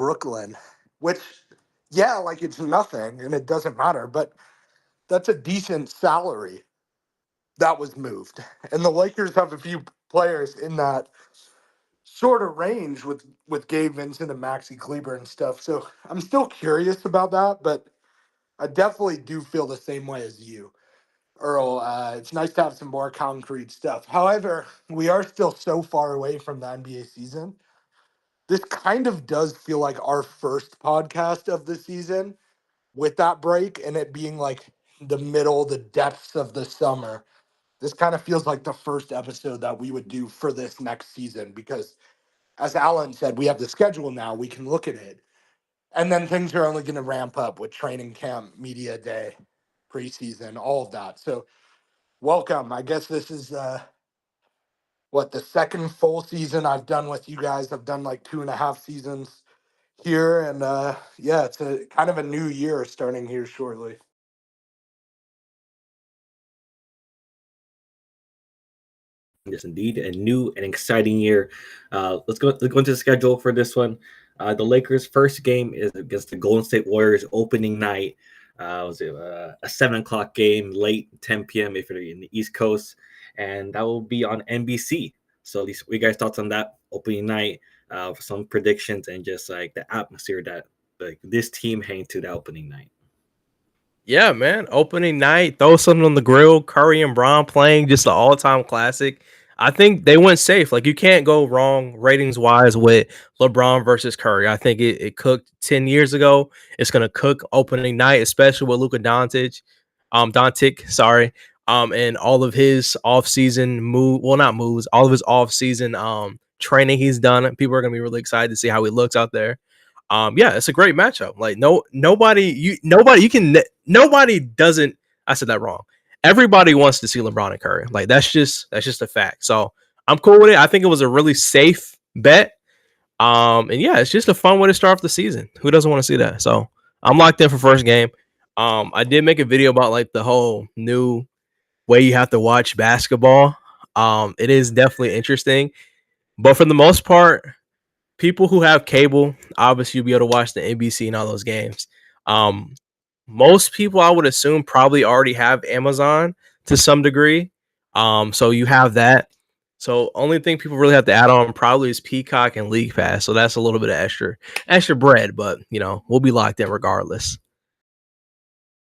Brooklyn, which, yeah, like it's nothing and it doesn't matter, but that's a decent salary that was moved. And the Lakers have a few players in that sort of range with Gabe Vincent and Maxi Kleber and stuff. So I'm still curious about that, but I definitely do feel the same way as you, Earl. It's nice to have some more concrete stuff. However, we are still so far away from the NBA season. This kind of does feel like our first podcast of the season with that break and it being like the middle, the depths of the summer. This kind of feels like the first episode that we would do for this next season because, as Allan said, we have the schedule now. We can look at it. And then things are only going to ramp up with training camp, media day, preseason, all of that. So, welcome. I guess this is the second full season I've done with you guys. I've done like 2.5 seasons here. And yeah, it's a kind of a new year starting here shortly. Yes, indeed, a new and exciting year. Let's go into the schedule for this one. The Lakers' first game is against the Golden State Warriors opening night. Was it a 7 o'clock game, late 10 p.m. if you're in the East Coast, and that will be on NBC. So, at least, what you guys thoughts on that opening night? For some predictions and just like the atmosphere that like this team heading to the opening night. Yeah, man. Opening night, throw something on the grill. Curry and Braun playing just an all-time classic. I think they went safe. Like you can't go wrong ratings wise with LeBron versus Curry. I think it cooked 10 years ago. It's gonna cook opening night, especially with Luka Doncic, sorry, and all of his off-season not moves, all of his off-season training he's done. People are gonna be really excited to see how he looks out there. Yeah, it's a great matchup. Like nobody doesn't. I said that wrong. Everybody wants to see LeBron and Curry. Like that's just a fact. So I'm cool with it. I think it was a really safe bet. And yeah, it's just a fun way to start off the season. Who doesn't want to see that? So I'm locked in for first game. I did make a video about like the whole new way you have to watch basketball. It is definitely interesting, but for the most part, people who have cable, obviously you'll be able to watch the NBC and all those games. Um, Most people, I would assume, probably already have Amazon to some degree. So you have that. So only thing people really have to add on probably is Peacock and League Pass. So that's a little bit of extra bread, but we'll be locked in regardless.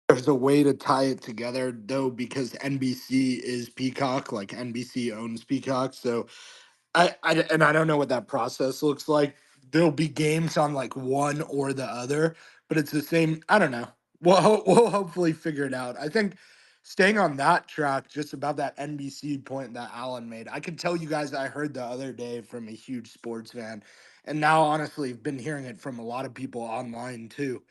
There's a way to tie it together though, because NBC is Peacock, like NBC owns Peacock. So I don't know what that process looks like. There'll be games on like one or the other, but it's the same. I don't know. We'll hopefully figure it out. I think staying on that track, just about that NBC point that Allan made, I could tell you guys I heard the other day from a huge sports fan, and now honestly, I've been hearing it from a lot of people online too,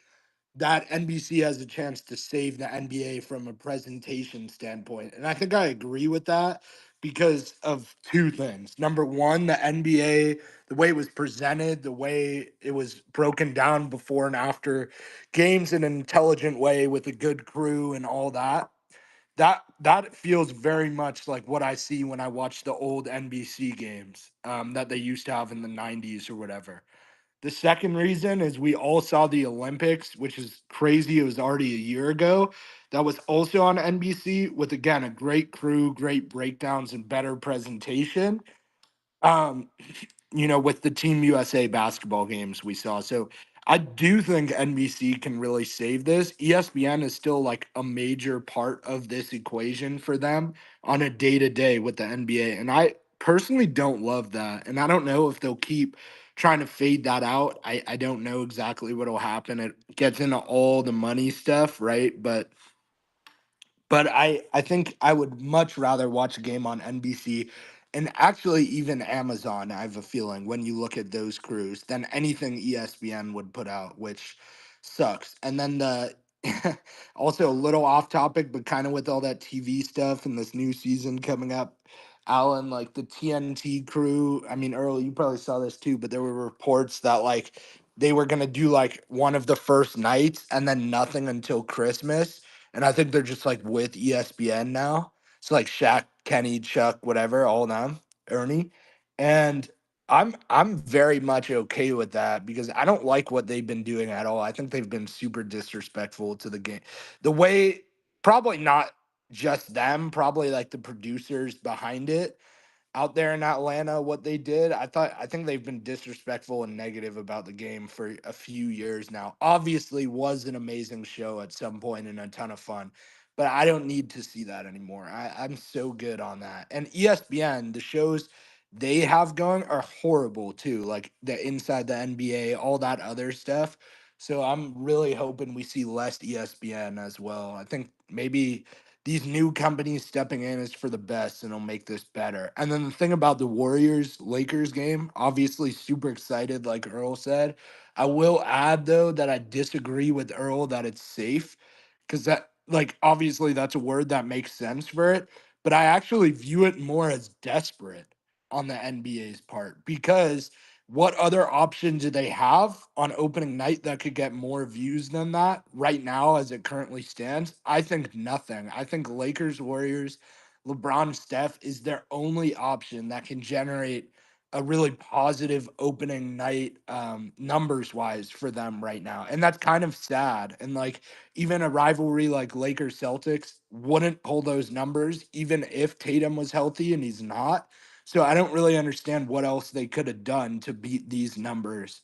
that NBC has a chance to save the NBA from a presentation standpoint. And I think I agree with that because of two things. Number one, the NBA, the way it was presented, the way it was broken down before and after games in an intelligent way with a good crew and all that. That feels very much like what I see when I watch the old NBC games that they used to have in the 90s or whatever. The second reason is we all saw the Olympics, which is crazy. It was already a year ago. That was also on NBC with, again, a great crew, great breakdowns, and better presentation. Um, with the Team USA basketball games we saw. So I do think NBC can really save this. ESPN is still like a major part of this equation for them on a day to day with the NBA. And I personally don't love that. And I don't know if they'll keep trying to fade that out. I don't know exactly what will happen. It gets into all the money stuff, right? But I think I would much rather watch a game on NBC and actually even Amazon, I have a feeling, when you look at those crews, than anything ESPN would put out, which sucks. And then the also a little off topic, but kind of with all that TV stuff and this new season coming up, Allan, like the TNT crew, I mean, Earl, you probably saw this too, but there were reports that like they were gonna do like one of the first nights and then nothing until Christmas, and I think they're just like with ESPN now. So like Shaq, Kenny, Chuck, whatever, all them, Ernie. And I'm very much okay with that because I don't like what they've been doing at all. I think they've been super disrespectful to the game. The way, probably not just them, probably like the producers behind it out there in Atlanta, what they did. I think they've been disrespectful and negative about the game for a few years now. Obviously was an amazing show at some point and a ton of fun, but I don't need to see that anymore. I'm so good on that. And ESPN, the shows they have going are horrible too, like the Inside the NBA, all that other stuff. So I'm really hoping we see less ESPN as well. I think maybe these new companies stepping in is for the best and it'll make this better. And then the thing about the Warriors Lakers game, obviously super excited, like Earl said. I will add though that I disagree with Earl that it's safe because that, like, obviously that's a word that makes sense for it, but I actually view it more as desperate on the NBA's part because what other option do they have on opening night that could get more views than that right now as it currently stands? I think nothing. I think Lakers, Warriors, LeBron, Steph is their only option that can generate a really positive opening night numbers wise for them right now. And that's kind of sad. And like even a rivalry like Lakers Celtics wouldn't pull those numbers even if Tatum was healthy and he's not. So I don't really understand what else they could have done to beat these numbers.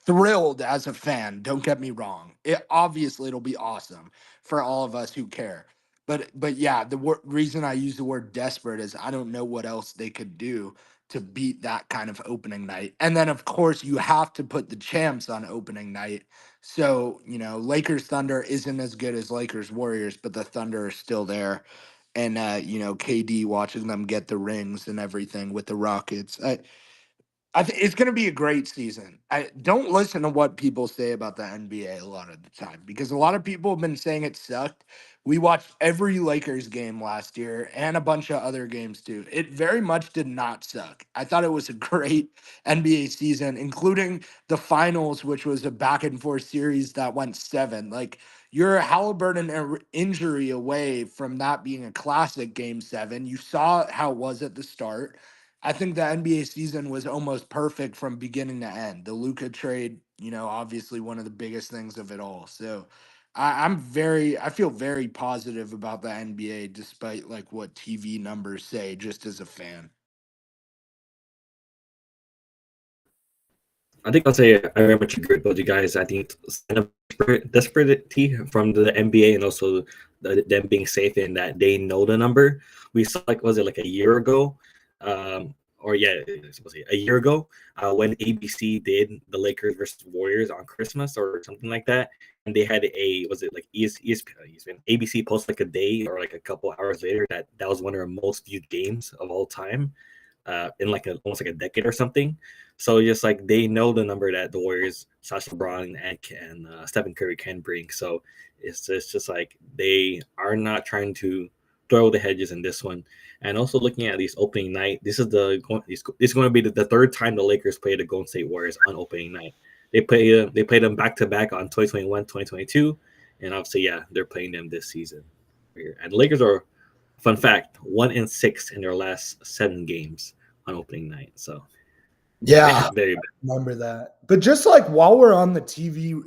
Thrilled as a fan, don't get me wrong. It obviously it'll be awesome for all of us who care. But yeah, the reason I use the word desperate is I don't know what else they could do to beat that kind of opening night. And then of course you have to put the champs on opening night. So, you know, Lakers Thunder isn't as good as Lakers Warriors, but the Thunder are still there. And you know, KD watching them get the rings and everything with the Rockets. I think it's going to be a great season. I don't listen to what people say about the NBA a lot of the time because a lot of people have been saying it sucked. We watched every Lakers game last year and a bunch of other games too. It very much did not suck. I thought it was a great NBA season, including the finals, which was a back and forth series that went 7. Like you're a Halliburton injury away from that being a classic game 7. You saw how it was at the start. I think the NBA season was almost perfect from beginning to end. The Luka trade, you know, obviously one of the biggest things of it all. So I feel very positive about the NBA despite like what TV numbers say, just as a fan. I think I'll say I very much agree with both you guys. I think it's kind of desperately from the NBA and also them being safe in that they know the number. We saw like was it like a year ago, or yeah, it was a year ago when ABC did the Lakers versus Warriors on Christmas or something like that, and they had a was it like ESPN ABC post like a day or like a couple hours later that was one of their most viewed games of all time, in like almost like a decade or something. So just like they know the number that the Warriors, Sasha LeBron and Stephen Curry can bring. So it's just like they are not trying to throw the hedges in this one. And also looking at these opening night, this is going to be the third time the Lakers play the Golden State Warriors on opening night. They play them back to back on 2021, 2022, and obviously yeah they're playing them this season. And the Lakers are, fun fact, 1-6 in their last 7 games on opening night. So Yeah, very bad. remember that. But just like while we're on the TV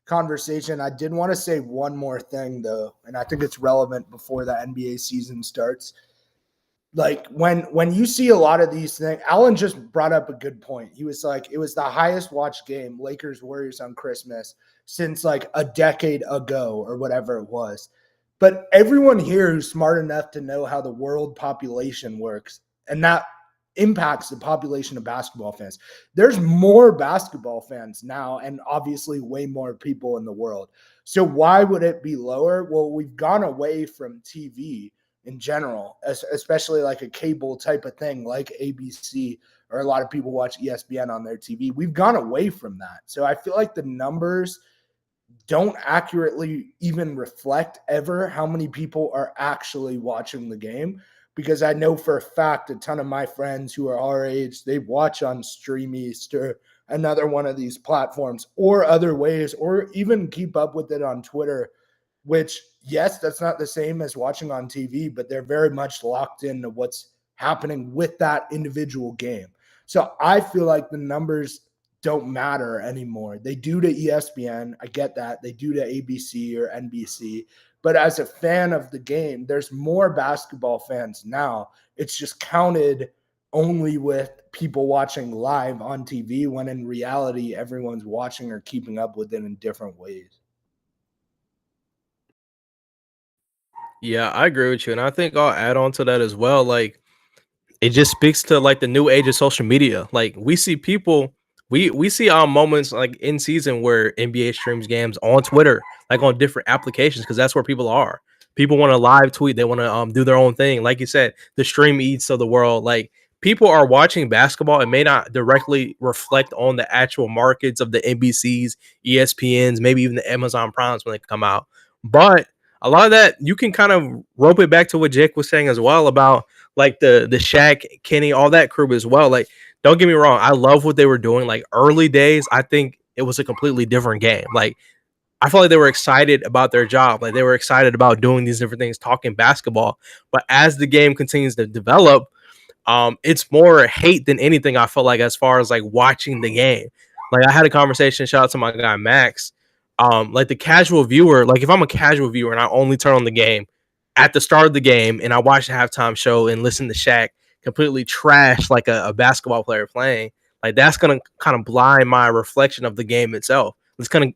conversation, I did want to say one more thing though, and I think it's relevant before the NBA season starts. Like when you see a lot of these things, Allan just brought up a good point. He was like, it was the highest watched game, Lakers Warriors on Christmas, since like a decade ago or whatever it was. But everyone here who's smart enough to know how the world population works, and that impacts the population of basketball fans. There's more basketball fans now, and obviously way more people in the world. So why would it be lower? Well, we've gone away from TV in general, especially like a cable type of thing like ABC, or a lot of people watch ESPN on their TV. We've gone away from that. So I feel like the numbers don't accurately even reflect ever how many people are actually watching the game, because I know for a fact a ton of my friends who are our age, they watch on StreamEast or another one of these platforms or other ways, or even keep up with it on Twitter, which, yes, that's not the same as watching on TV, but they're very much locked into what's happening with that individual game. So I feel like the numbers don't matter anymore. They do to ESPN. I get that. They do to ABC or NBC. But as a fan of the game, there's more basketball fans now. It's just counted only with people watching live on TV, when in reality, everyone's watching or keeping up with it in different ways. Yeah, I agree with you. And I think I'll add on to that as well. Like, it just speaks to like the new age of social media. Like, we see people, we see moments like in season where NBA streams games on Twitter, like on different applications, because that's where people are. People want to live tweet, they want to do their own thing. Like you said, the stream eats of the world. Like, people are watching basketball and may not directly reflect on the actual markets of the NBCs, ESPNs, maybe even the Amazon Primes when they come out. But a lot of that you can kind of rope it back to what Jake was saying as well about like the Shaq, Kenny, all that crew as well. Like, don't get me wrong, I love what they were doing. Like, early days, I think it was a completely different game. Like, I felt like they were excited about their job. Like, they were excited about doing these different things, talking basketball. But as the game continues to develop, it's more hate than anything. I felt like, as far as like watching the game. Like, I had a conversation, shout out to my guy Max. Like, the casual viewer, like if I'm a casual viewer and I only turn on the game at the start of the game and I watch the halftime show and listen to Shaq completely trash like a basketball player playing, like, that's gonna kind of blind my reflection of the game itself. It's gonna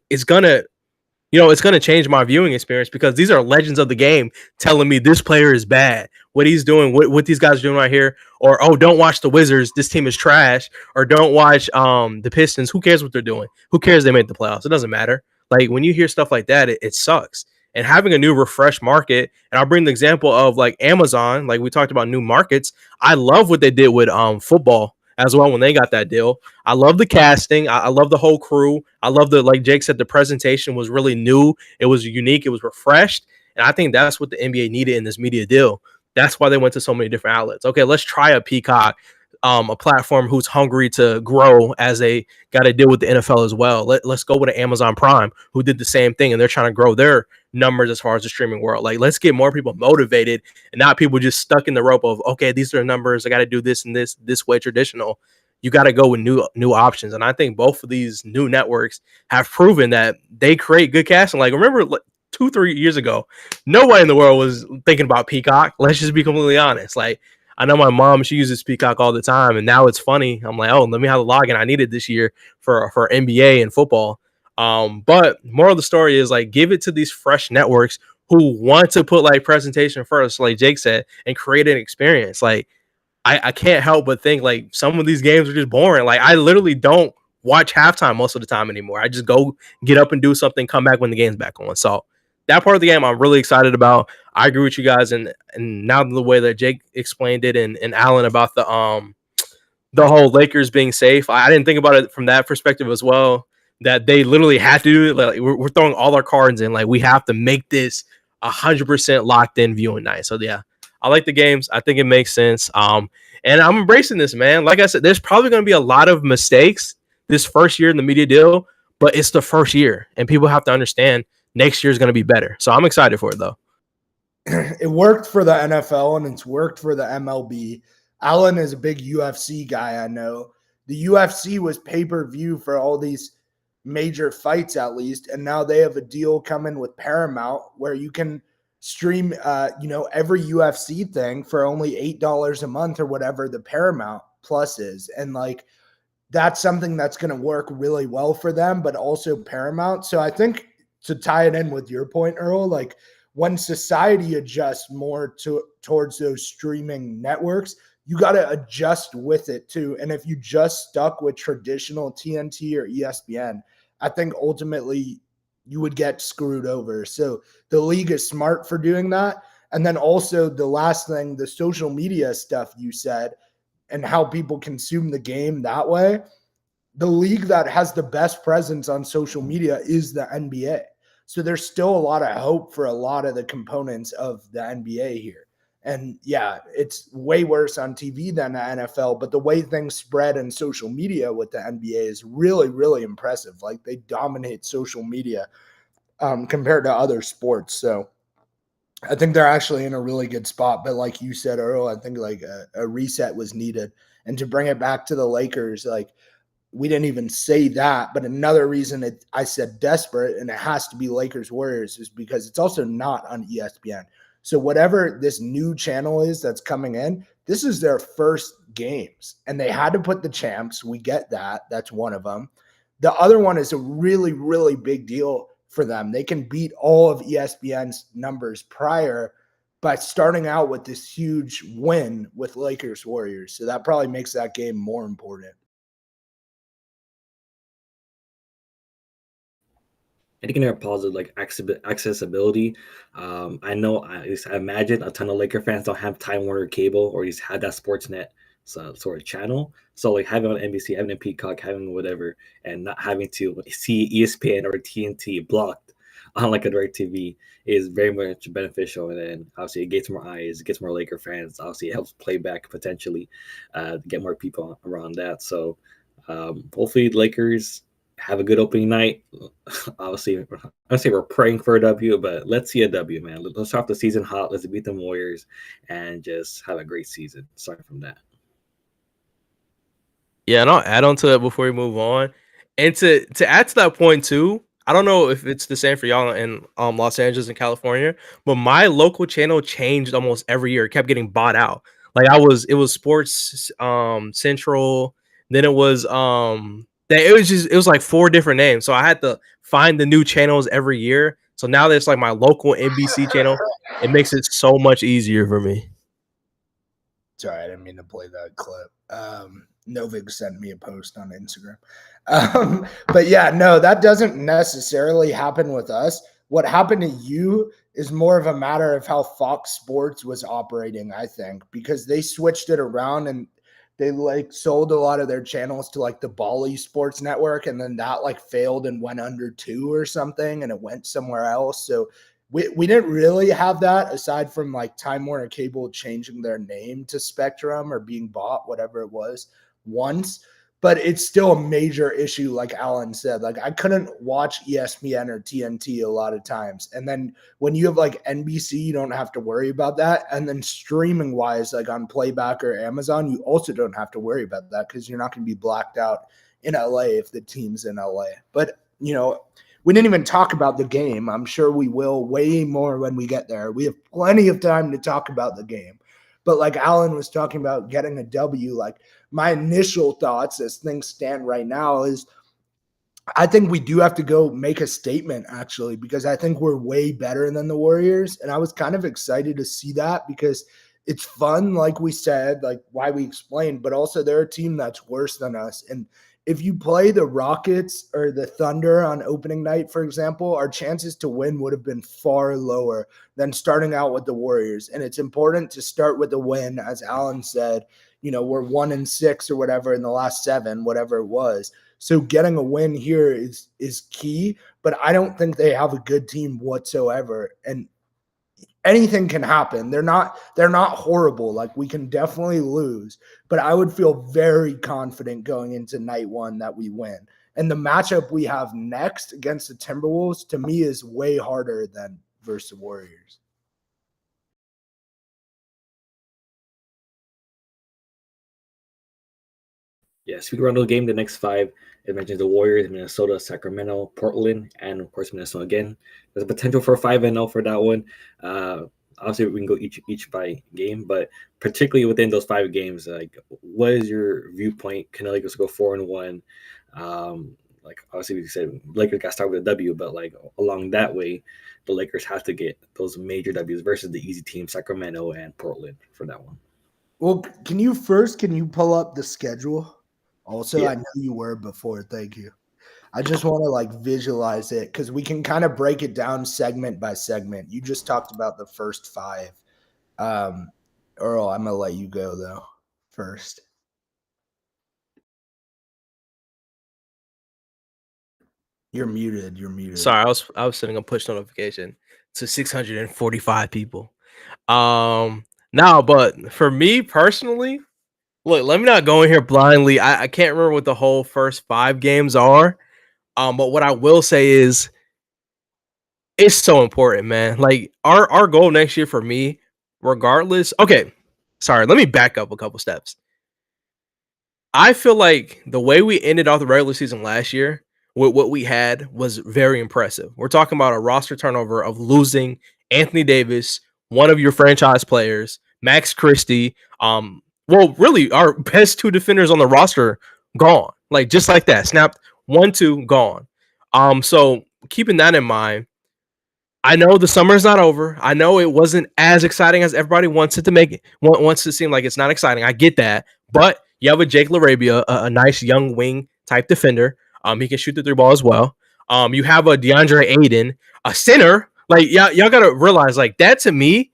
change my viewing experience, because these are legends of the game telling me this player is bad, what he's doing, what these guys are doing right here, or, oh, don't watch the Wizards, this team is trash, or don't watch the Pistons, who cares what they're doing, who cares they made the playoffs, it doesn't matter. Like, when you hear stuff like that, it sucks. And having a new refresh market, and I'll bring the example of like Amazon, like we talked about new markets. I love what they did with football as well when they got that deal. I love the casting. I love the whole crew. I love like Jake said, the presentation was really new. It was unique. It was refreshed. And I think that's what the NBA needed in this media deal. That's why they went to so many different outlets. Okay, let's try a Peacock, a platform who's hungry to grow as they got to deal with the NFL as well. Let's go with an Amazon Prime who did the same thing, and they're trying to grow their numbers as far as the streaming world. Like, let's get more people motivated and not people just stuck in the rope of, okay, these are the numbers, I got to do this and this way traditional. You got to go with new options. And I think both of these new networks have proven that they create good casting. Like, remember, like 2-3 years ago, nobody in the world was thinking about Peacock. Let's just be completely honest. Like, I know my mom, she uses Peacock all the time, and now it's funny. I'm like, oh, let me have the login I needed this year for NBA and football. But moral of the story is, like, give it to these fresh networks who want to put like presentation first, like Jake said, and create an experience. Like, I can't help but think like some of these games are just boring. Like, I literally don't watch halftime most of the time anymore. I just go get up and do something, come back when the game's back on. So that part of the game I'm really excited about. I agree with you guys, and now the way that Jake explained it and Allan about the whole Lakers being safe, I didn't think about it from that perspective as well. That they literally have to do it. Like, we're throwing all our cards in. Like, we have to make this 100% locked in viewing night. So yeah, I like the games. I think it makes sense. And I'm embracing this, man. Like I said, there's probably going to be a lot of mistakes this first year in the media deal, but it's the first year, and people have to understand next year is going to be better. So I'm excited for it, though. It worked for the NFL and it's worked for the MLB. Allan is a big UFC guy, I know. The UFC was pay-per-view for all these major fights, at least, and now they have a deal coming with Paramount where you can stream every UFC thing for only $8 a month or whatever the Paramount Plus is. And like, that's something that's going to work really well for them, but also Paramount. So I think, to tie it in with your point, Earl, like, when society adjusts more towards those streaming networks, you got to adjust with it too. And if you just stuck with traditional TNT or ESPN, I think ultimately you would get screwed over. So the league is smart for doing that. And then also the last thing, the social media stuff you said and how people consume the game that way. The league that has the best presence on social media is the NBA. So there's still a lot of hope for a lot of the components of the NBA here. And yeah, it's way worse on TV than the NFL, but the way things spread in social media with the NBA is really, really impressive. Like, they dominate social media compared to other sports. So I think they're actually in a really good spot. But like you said, Earl, I think like a reset was needed. And to bring it back to the Lakers, like we didn't even say that. But another reason I said desperate, and it has to be Lakers Warriors, is because it's also not on ESPN. So whatever this new channel is that's coming in, this is their first games. And they had to put the champs. We get that. That's one of them. The other one is a really, really big deal for them. They can beat all of ESPN's numbers prior by starting out with this huge win with Lakers Warriors. So that probably makes that game more important. I think in their positive like accessibility, I know I imagine a ton of Laker fans don't have Time Warner cable or just had that Sportsnet sort of channel. So like having on NBC, having a Peacock, having whatever, and not having to see ESPN or TNT blocked on like a direct TV is very much beneficial. And then obviously it gets more eyes, it gets more Laker fans. Obviously it helps playback potentially get more people around that. So hopefully the Lakers have a good opening night. Obviously, I say we're praying for a W, but let's see a W, man. Let's start the season hot. Let's beat the Warriors and just have a great season. Starting from that. Yeah, and I'll add on to that before we move on. And to add to that point too, I don't know if it's the same for y'all in Los Angeles and California, but my local channel changed almost every year. It kept getting bought out. Like it was Sports Central, then it was it was like 4 different names. So I had to find the new channels every year. So now there's like my local NBC channel. It makes it so much easier for me. Sorry, I didn't mean to play that clip. Novig sent me a post on Instagram. But yeah, no, that doesn't necessarily happen with us. What happened to you is more of a matter of how Fox Sports was operating, I think, because they switched it around and they like sold a lot of their channels to like the Bally Sports Network, and then that like failed and went under 2 or something, and it went somewhere else. So we didn't really have that aside from like Time Warner Cable changing their name to Spectrum or being bought, whatever it was, once. But it's still a major issue, like Allan said. Like I couldn't watch ESPN or TNT a lot of times. And then when you have like NBC, you don't have to worry about that. And then streaming wise, like on Playback or Amazon, you also don't have to worry about that because you're not going to be blacked out in LA if the team's in LA. But, you know, we didn't even talk about the game. I'm sure we will way more when we get there. We have plenty of time to talk about the game. But like Allan was talking about getting a W, like my initial thoughts as things stand right now is I think we do have to go make a statement, actually, because I think we're way better than the Warriors. And I was kind of excited to see that because it's fun, like we said, like why we explained, but also they're a team that's worse than us. And if you play the Rockets or the Thunder on opening night, for example, our chances to win would have been far lower than starting out with the Warriors. And it's important to start with a win, as Allan said. You know, we're 1-6 or whatever in the last 7, whatever it was. So getting a win here is key, but I don't think they have a good team whatsoever. And anything can happen. They're not horrible. Like we can definitely lose, but I would feel very confident going into night 1 that we win. And the matchup we have next against the Timberwolves to me is way harder than versus the Warriors. Yeah, speaking around the game, the next 5, it mentions the Warriors, Minnesota, Sacramento, Portland, and of course Minnesota again. There's a potential for 5-0 for that one. Obviously, we can go each by game, but particularly within those 5 games, like what is your viewpoint? Can the Lakers go 4-1? Like obviously we said Lakers got to start with a W, but like along that way, the Lakers have to get those major W's versus the easy teams, Sacramento and Portland, for that one. Well, can you pull up the schedule? Also, Yeah. I know you were before. Thank you. I just want to like visualize it because we can kind of break it down segment by segment. You just talked about the first 5. Earl, I'm gonna let you go though first. You're muted. Sorry, I was sending a push notification to 645 people. Now, but for me personally, look, let me not go in here blindly. I can't remember what the whole first 5 games are. But what I will say is It's so important, man. Like our goal next year for me, regardless. Okay, sorry. Let me back up a couple steps. I feel like the way we ended off the regular season last year with what we had was very impressive. We're talking about a roster turnover of losing Anthony Davis, one of your franchise players, Max Christie. Well, really, our best two defenders on the roster gone, like just like that, snapped 1-2, gone. So keeping that in mind, I know the summer's not over. I know it wasn't as exciting as everybody wants it to make it. Wants to seem like it's not exciting. I get that, but you have a Jake LaRabia, a nice young wing type defender. He can shoot the three ball as well. You have a DeAndre Ayton, a center. Like y'all gotta realize, like that to me,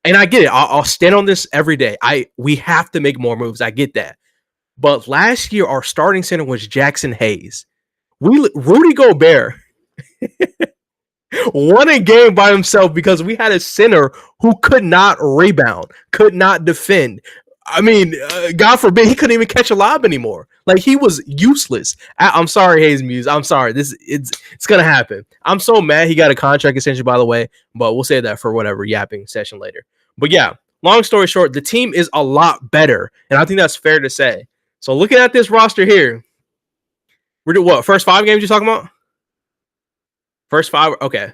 and I get it. I'll stand on this every day. We have to make more moves. I get that, but last year our starting center was Jackson Hayes. Rudy Gobert won a game by himself because we had a center who could not rebound, could not defend. I mean, God forbid he couldn't even catch a lob anymore. Like he was useless. I'm sorry, Hayes Muse. I'm sorry. It's gonna happen. I'm so mad he got a contract extension, by the way. But we'll save that for whatever yapping session later. But yeah, long story short, the team is a lot better, and I think that's fair to say. So looking at this roster here, we're doing what? First 5 games you talking about? First 5. Okay.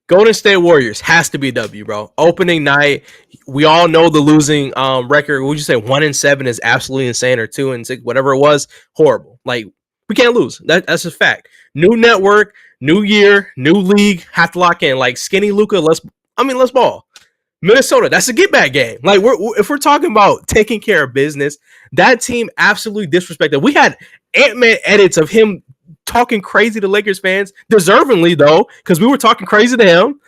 Golden State Warriors has to be W, bro. Opening night, we all know the losing record. Would you say 1-7 is absolutely insane, or 2-6, whatever it was, horrible. Like we can't lose. That's a fact. New network, new year, new league. Have to lock in. Like skinny Luka. Let's ball. Minnesota, that's a get back game. Like if we're talking about taking care of business, that team absolutely disrespected. We had Ant-Man edits of him talking crazy to Lakers fans, deservingly though, because we were talking crazy to him.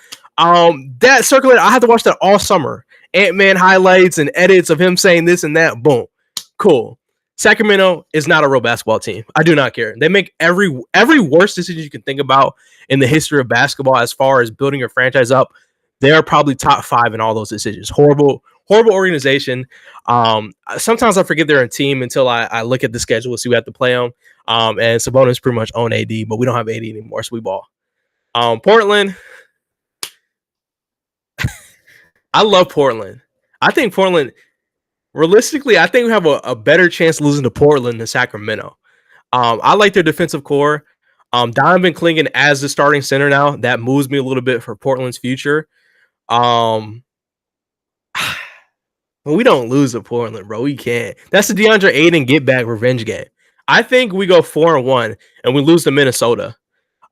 That circulated. I had to watch that all summer. Ant-Man highlights and edits of him saying this and that. Boom, cool. Sacramento is not a real basketball team. I do not care. They make every worst decision you can think about in the history of basketball as far as building your franchise up. They are probably top 5 in all those decisions. Horrible organization. Sometimes I forget they're a team until I look at the schedule and see we have to play them. And Sabonis pretty much own AD, but we don't have AD anymore, so we ball. Portland. I love Portland. I think Portland, realistically, I think we have a better chance losing to Portland than Sacramento. I like their defensive core. Donovan Clingan as the starting center now, that moves me a little bit for Portland's future. We don't lose to Portland, bro. We can't. That's the DeAndre Ayton get back revenge game. I think we go 4-1 and we lose to Minnesota.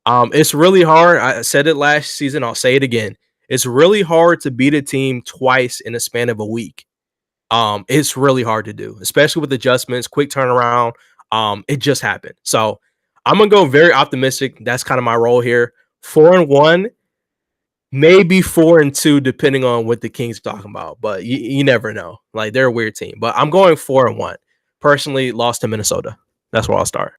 It's really hard. I said it last season. I'll say it again. It's really hard to beat a team twice in a span of a week. It's really hard to do, especially with adjustments, quick turnaround. It just happened. So I'm gonna go very optimistic. That's kind of my role here. 4-1. Maybe 4-2, depending on what the Kings are talking about. But you never know. Like they're a weird team. But I'm going 4-1. Personally, lost to Minnesota. That's where I'll start.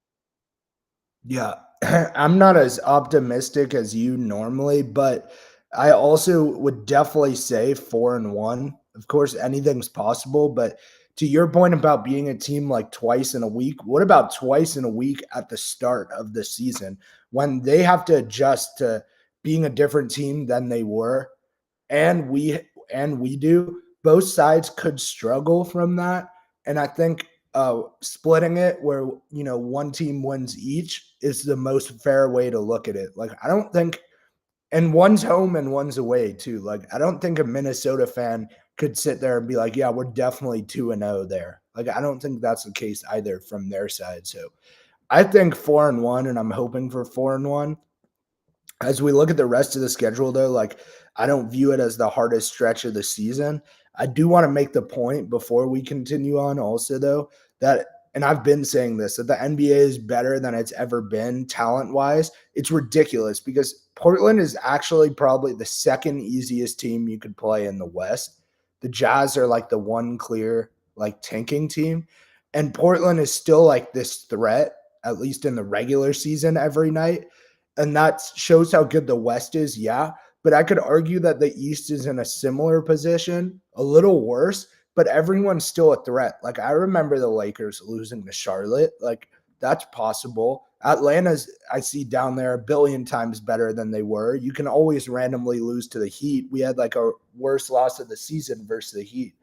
Yeah, I'm not as optimistic as you normally, but I also would definitely say 4-1. Of course, anything's possible, but to your point about being a team like twice in a week, what about twice in a week at the start of the season when they have to adjust to being a different team than they were, and we do? Both sides could struggle from that, and I think splitting it where one team wins each is the most fair way to look at it. Like I don't think, and one's home and one's away too. Like I don't think a Minnesota fan could sit there and be like, yeah, we're definitely 2-0 there. Like I don't think that's the case either from their side. So I think 4-1, and I'm hoping for 4-1. As we look at the rest of the schedule, though, like I don't view it as the hardest stretch of the season. I do want to make the point before we continue on also, though, that, and I've been saying this, that the NBA is better than it's ever been talent-wise. It's ridiculous because Portland is actually probably the second easiest team you could play in the West. The Jazz are like the one clear like tanking team, and Portland is still like this threat, at least in the regular season every night. And that shows how good the West is, yeah. But I could argue that the East is in a similar position, a little worse, but everyone's still a threat. Like I remember the Lakers losing to Charlotte. Like That's possible. Atlanta's, I see down there, a billion times better than they were. You can always randomly lose to the Heat. We had like a worst loss of the season versus the Heat.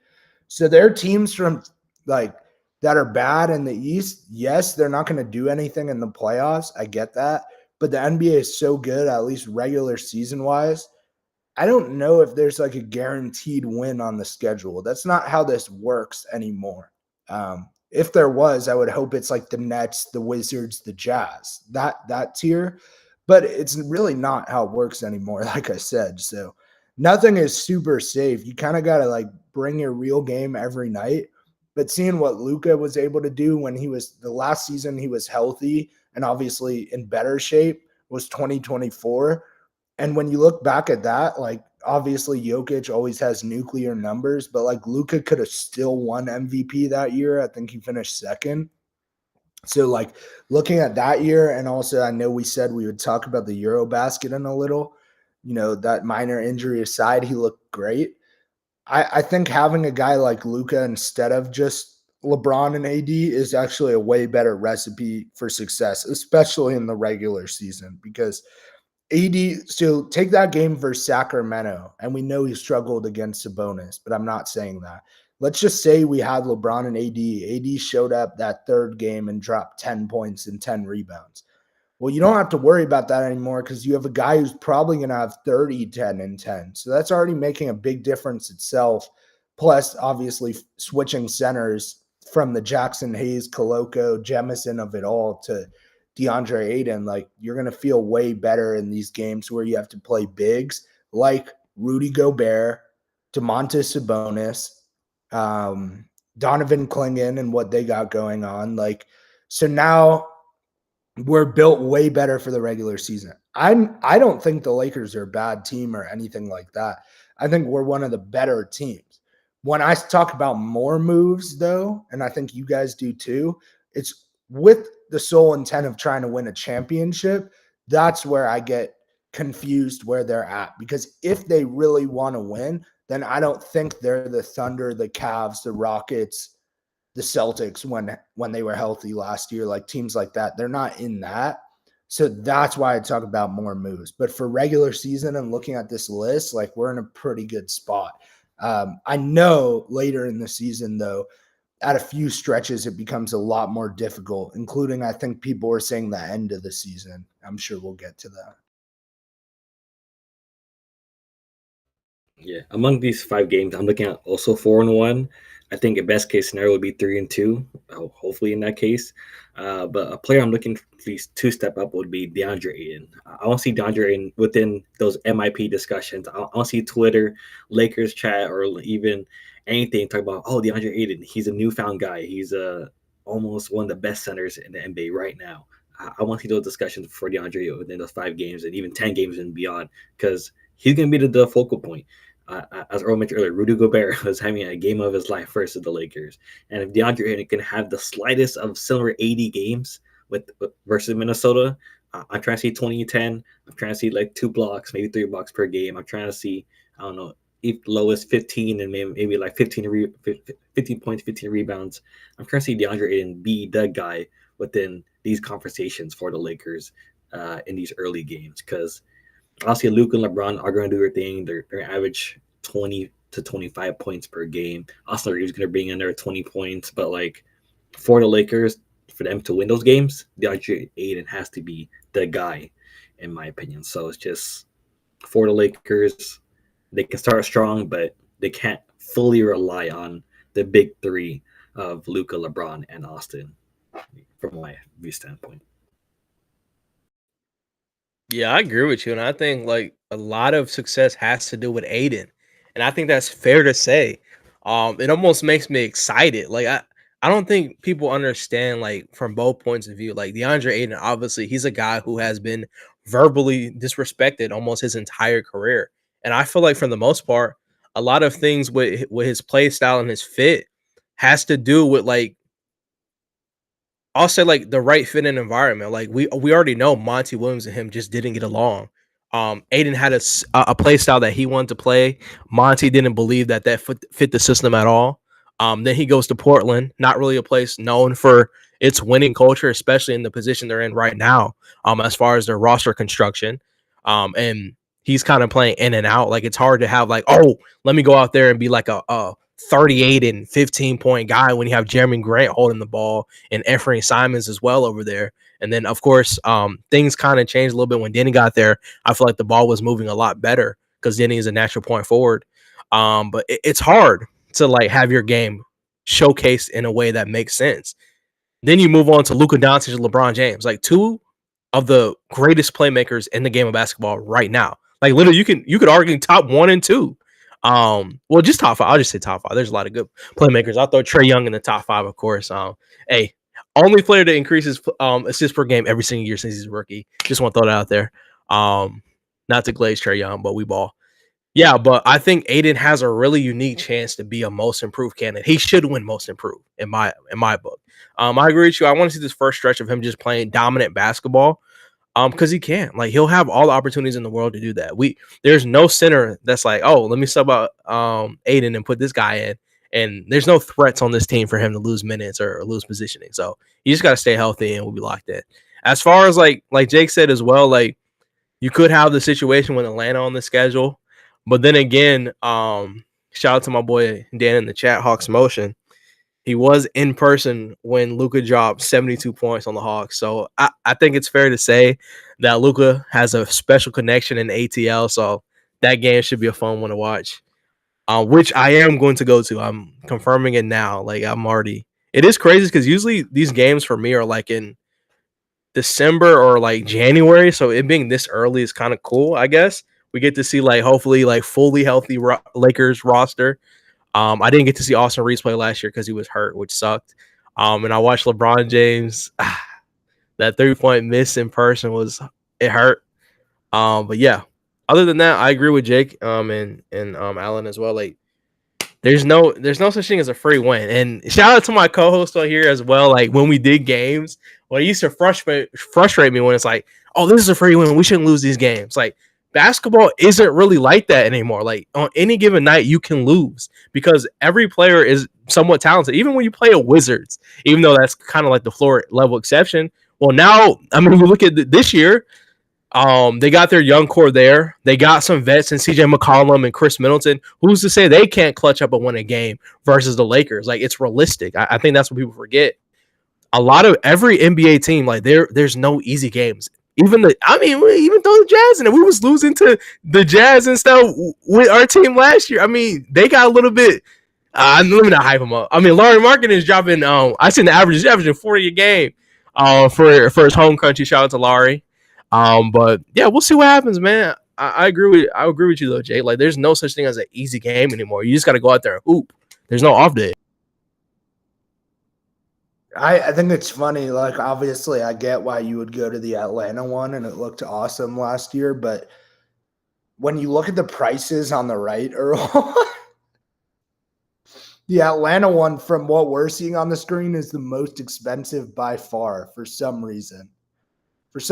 So there are teams from like that are bad in the East. Yes, they're not going to do anything in the playoffs. I get that. But the NBA is so good, at least regular season wise. I don't know if there's like a guaranteed win on the schedule. That's not how this works anymore. If there was, I would hope it's like the Nets, the Wizards, the Jazz, that tier. But it's really not how it works anymore, like I said. So nothing is super safe. You kind of got to like bring your real game every night. But seeing what Luka was able to do when he was the last season, he was healthy and obviously in better shape was 2024. And when you look back at that, like obviously Jokic always has nuclear numbers, but like Luka could have still won MVP that year. I think he finished second. So like looking at that year, and also I know we said we would talk about the Eurobasket in a little, that minor injury aside, he looked great. I think having a guy like Luka instead of just LeBron and AD is actually a way better recipe for success, especially in the regular season, because AD, so take that game versus Sacramento, and we know he struggled against Sabonis, but I'm not saying that. Let's just say we had LeBron and AD. AD showed up that third game and dropped 10 points and 10 rebounds. Well, you don't have to worry about that anymore because you have a guy who's probably going to have 30, 10, and 10. So that's already making a big difference itself. Plus, obviously, switching centers from the Jackson Hayes, Koloko, Jemison of it all to DeAndre Ayton, like you're going to feel way better in these games where you have to play bigs like Rudy Gobert, DeMontis Sabonis, Donovan Clingan and what they got going on. Like, so now we're built way better for the regular season. I don't think the Lakers are a bad team or anything like that. I think we're one of the better teams. When I talk about more moves, though, and I think you guys do too, it's with the sole intent of trying to win a championship. That's where I get confused where they're at. Because if they really want to win, then I don't think they're the Thunder, the Cavs, the Rockets, the Celtics when they were healthy last year, like teams like that. They're not in that. So that's why I talk about more moves. But for regular season and looking at this list, like we're in a pretty good spot. I know later in the season, though, at a few stretches, it becomes a lot more difficult, including I think people are saying the end of the season. I'm sure we'll get to that. Yeah, among these 5 games, I'm looking at also 4-1. I think a best case scenario would be 3-2. Hopefully, in that case, but a player I'm looking at least 2 step up would be DeAndre Ayton. I want to see DeAndre Ayton within those MIP discussions. I want to see Twitter, Lakers chat, or even anything talk about DeAndre Ayton. He's a newfound guy. He's almost one of the best centers in the NBA right now. I want to see those discussions for DeAndre within those 5 games and even 10 games and beyond, because he's going to be the focal point. As Earl mentioned earlier, Rudy Gobert was having a game of his life versus the Lakers. And if DeAndre Ayton can have the slightest of similar 80 games versus Minnesota, I'm trying to see 20-10. I'm trying to see like 2 blocks, maybe 3 blocks per game. I'm trying to see, I don't know, if lowest 15 and maybe like 15 points, 15 rebounds. I'm trying to see DeAndre Ayton be the guy within these conversations for the Lakers in these early games, because obviously Luka and LeBron are going to do their thing. They're average 20 to 25 points per game. Austin Reeves going to bring in their 20 points, but like for the Lakers, for them to win those games, DeAndre Ayton has to be the guy, in my opinion. So it's just for the Lakers, they can start strong, but they can't fully rely on the big 3 of Luka, LeBron, and Austin, from my view standpoint. Yeah, I agree with you. And I think like a lot of success has to do with Aiden. And I think that's fair to say. It almost makes me excited. Like I don't think people understand like from both points of view. Like DeAndre Aiden, obviously, he's a guy who has been verbally disrespected almost his entire career. And I feel like for the most part, a lot of things with his play style and his fit has to do with like I'll say like the right fit and environment. Like we already know Monty Williams and him just didn't get along. Aiden had a play style that he wanted to play. Monty didn't believe that fit the system at all. Then he goes to Portland, not really a place known for its winning culture, especially in the position they're in right now, as far as their roster construction. And he's kind of playing in and out. Like, it's hard to have like, oh, let me go out there and be like a 38 and 15-point guy when you have Jeremy Grant holding the ball and Efrain Simons as well over there. And then, of course, things kind of changed a little bit when Denny got there. I feel like the ball was moving a lot better because Denny is a natural point forward. But it's hard to like have your game showcased in a way that makes sense. Then you move on to Luka Doncic and LeBron James, like two of the greatest playmakers in the game of basketball right now. Like, literally, you could argue top 1 and 2. Well, just top 5. I'll just say top 5. There's a lot of good playmakers. I'll throw Trae Young in the top 5, of course. Hey, only player that increases assists per game every single year since he's a rookie. Just want to throw that out there. Not to glaze Trae Young, but we ball. Yeah, but I think Aiden has a really unique chance to be a most improved candidate. He should win most improved in my book. I agree with you. I want to see this first stretch of him just playing dominant basketball. Because he can. Like, he'll have all the opportunities in the world to do that. There's no center that's like, oh, let me sub out Aiden and put this guy in. And there's no threats on this team for him to lose minutes or lose positioning. So you just gotta stay healthy and we'll be locked in. As far as like Jake said as well, like, you could have the situation with Atlanta on the schedule. But then again, shout out to my boy Dan in the chat, Hawks Motion. He was in person when Luka dropped 72 points on the Hawks. So I think it's fair to say that Luka has a special connection in ATL. So that game should be a fun one to watch, which I am going to go to. I'm confirming it now. Like, it is crazy because usually these games for me are like in December or like January. So it being this early is kind of cool, I guess. We get to see like hopefully like fully healthy Lakers roster. I didn't get to see Austin Reeves play last year because he was hurt, which sucked. And I watched LeBron James. That 3-point miss in person it hurt. But yeah, other than that, I agree with Jake and Allan as well. Like, there's no such thing as a free win. And shout out to my co-host on here as well. Like, when we did games, well, it used to frustrate me when it's like, oh, this is a free win. We shouldn't lose these games. Like, basketball isn't really like that anymore. Like, on any given night, you can lose because every player is somewhat talented. Even when you play a Wizards, even though that's kind of like the floor level exception. Well, now, I mean, you look at this year, they got their young core there. They got some vets in CJ McCollum and Chris Middleton. Who's to say they can't clutch up and win a game versus the Lakers? Like, it's realistic. I think that's what people forget. A lot of every NBA team, like, there's no easy games. Even throw the Jazz in it. We was losing to the Jazz and stuff with our team last year. I mean, they got a little bit. Let me not hype them up. I mean, Larry Markin is dropping. I seen the average. He's averaging 40 a game. For his home country. Shout out to Larry. But yeah, we'll see what happens, man. I agree with you though, Jay. Like, there's no such thing as an easy game anymore. You just got to go out there and hoop. There's no off day. I think it's funny. Like, obviously, I get why you would go to the Atlanta one, and it looked awesome last year. But when you look at the prices on the right, Earl, the Atlanta one, from what we're seeing on the screen, is the most expensive by far for some reason.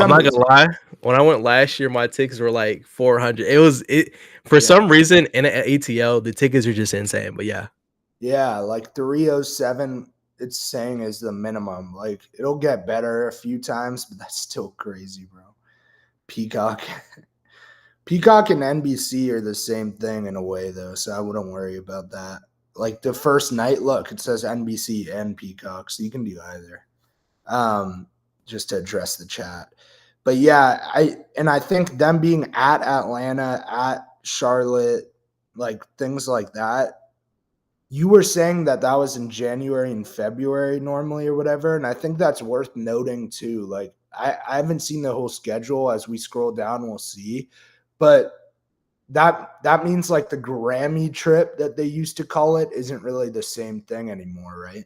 I'm not gonna lie. When I went last year, my tickets were like 400. For some reason in ATL, the tickets are just insane. But yeah, like 307. It's saying is the minimum. Like, it'll get better a few times, but that's still crazy, bro. Peacock and NBC are the same thing in a way, though, so I wouldn't worry about that. Like, the first night, look, it says NBC and Peacock, so you can do either. Just to address the chat. But yeah, I think them being at Atlanta, at Charlotte, like, things like that. You were saying that was in January and February normally or whatever, and I think that's worth noting too. Like, I haven't seen the whole schedule. As we scroll down, we'll see. But that means like the Grammy trip that they used to call it isn't really the same thing anymore, right?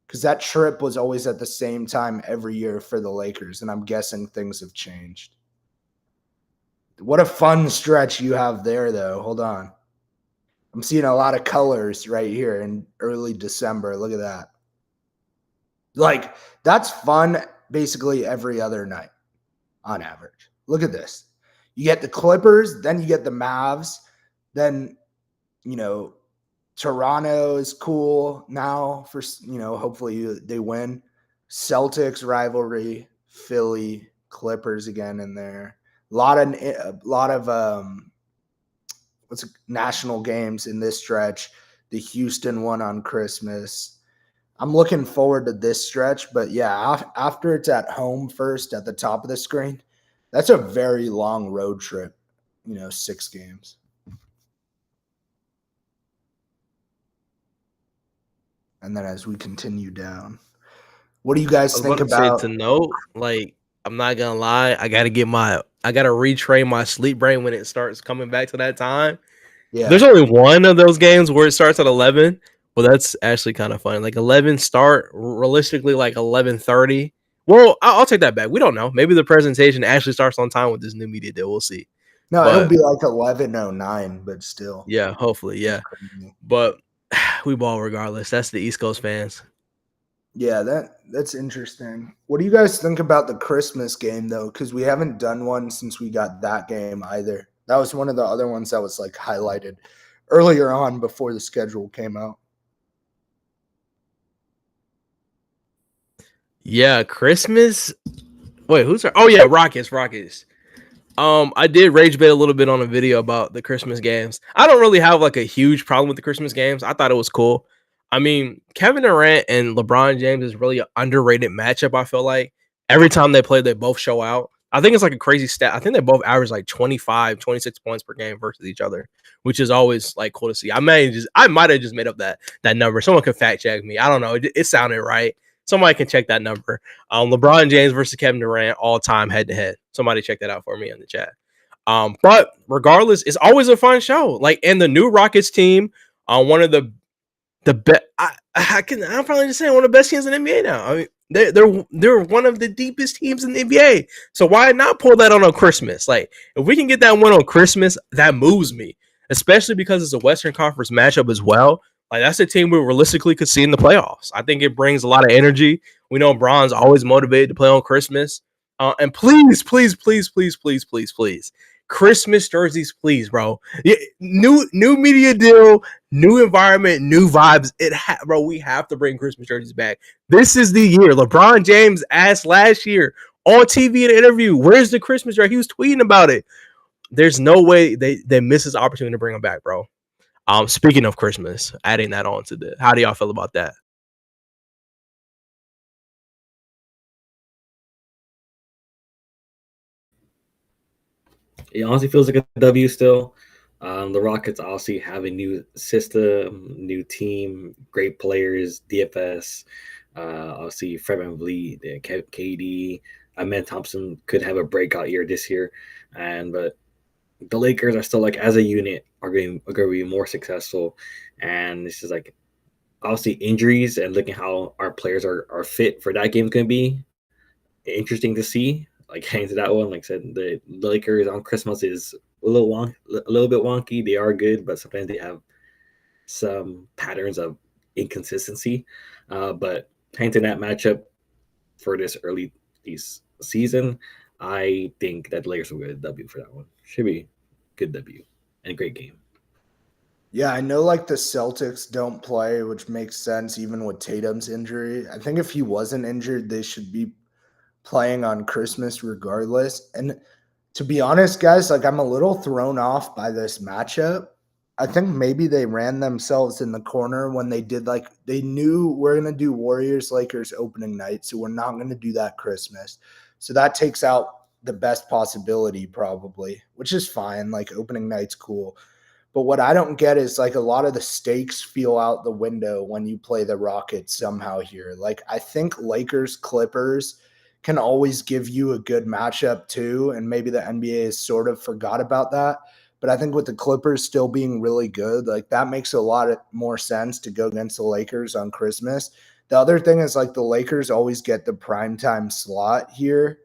Because that trip was always at the same time every year for the Lakers, and I'm guessing things have changed. What a fun stretch you have there, though. Hold on. I'm seeing a lot of colors right here in early December. Look at that. Like, that's fun basically every other night on average. Look at this. You get the Clippers, then you get the Mavs, then, Toronto is cool now for, hopefully they win. Celtics rivalry, Philly, Clippers again in there. A lot of national games in this stretch. The Houston one on Christmas. I'm looking forward to this stretch, but yeah, after it's at home first at the top of the screen, that's a very long road trip, 6 games. And then as we continue down, what do you guys think about? To note, like, I'm not gonna lie, I gotta retrain my sleep brain when it starts coming back to that time. Yeah, There's only one of those games where it starts at 11. Well, that's actually kind of funny. Like 11 start realistically like 11:30. Well, I'll take that back. We don't know. Maybe the presentation actually starts on time with this new media deal. We'll see. no, it'll be like 11:09, but still. Yeah, hopefully, yeah. But we ball regardless. That's the East Coast fans. Yeah, that's interesting. What do you guys think about the Christmas game though? Because we haven't done one since we got that game either. That was one of the other ones that was like highlighted earlier on before the schedule came out. Yeah, Christmas. Wait, who's there? Oh yeah, Rockets. I did rage bait a little bit on a video about the Christmas games. I don't really have like a huge problem with the Christmas games. I thought it was cool. I mean, Kevin Durant and LeBron James is really an underrated matchup, I feel like. Every time they play, they both show out. I think it's like a crazy stat. I think they both average like 25, 26 points per game versus each other, which is always like cool to see. I might have just made up that number. Someone could fact check me. I don't know. It sounded right. Somebody can check that number. LeBron James versus Kevin Durant all time head to head. Somebody check that out for me in the chat. But regardless, it's always a fun show. Like, and the new Rockets team, one of the best. I'm probably just saying one of the best teams in the NBA now. I mean, they're one of the deepest teams in the NBA. So why not pull that on Christmas? Like, if we can get that one on Christmas, that moves me, especially because it's a Western Conference matchup as well. Like, that's a team we realistically could see in the playoffs. I think it brings a lot of energy. We know Bron's always motivated to play on Christmas. And please, Christmas jerseys, please, bro. Yeah, new media deal, new environment, new vibes. Bro, we have to bring Christmas jerseys back. This is the year. LeBron James asked last year on TV in an interview, "Where's the Christmas jersey?" He was tweeting about it. There's no way they miss this opportunity to bring them back, bro. Speaking of Christmas, adding that on to the, how do y'all feel about that? It honestly feels like a W still. The Rockets obviously have a new system, new team, great players, DFS. Obviously, Fred VanVleet, KD, Amen Thompson could have a breakout year this year, but the Lakers are still like as a unit are going to be more successful, and this is like obviously injuries and looking how our players are fit for that game is going to be interesting to see. Like heading to that one, like I said, the Lakers on Christmas is a little bit wonky. They are good, but sometimes they have some patterns of inconsistency. But heading to that matchup for this early season, I think that the Lakers will get a W for that one. Should be a good W and a great game. Yeah, I know like the Celtics don't play, which makes sense even with Tatum's injury. I think if he wasn't injured, they should be playing on Christmas regardless. And to be honest, guys, like I'm a little thrown off by this matchup. I think maybe they ran themselves in the corner when they did, like, they knew we're going to do Warriors Lakers opening night, so we're not going to do that Christmas. So that takes out the best possibility probably, which is fine. Like opening night's cool. But what I don't get is like a lot of the stakes feel out the window when you play the Rockets somehow here. Like I think Lakers Clippers can always give you a good matchup too. And maybe the NBA has sort of forgot about that. But I think with the Clippers still being really good, like that makes a lot more sense to go against the Lakers on Christmas. The other thing is like the Lakers always get the primetime slot here,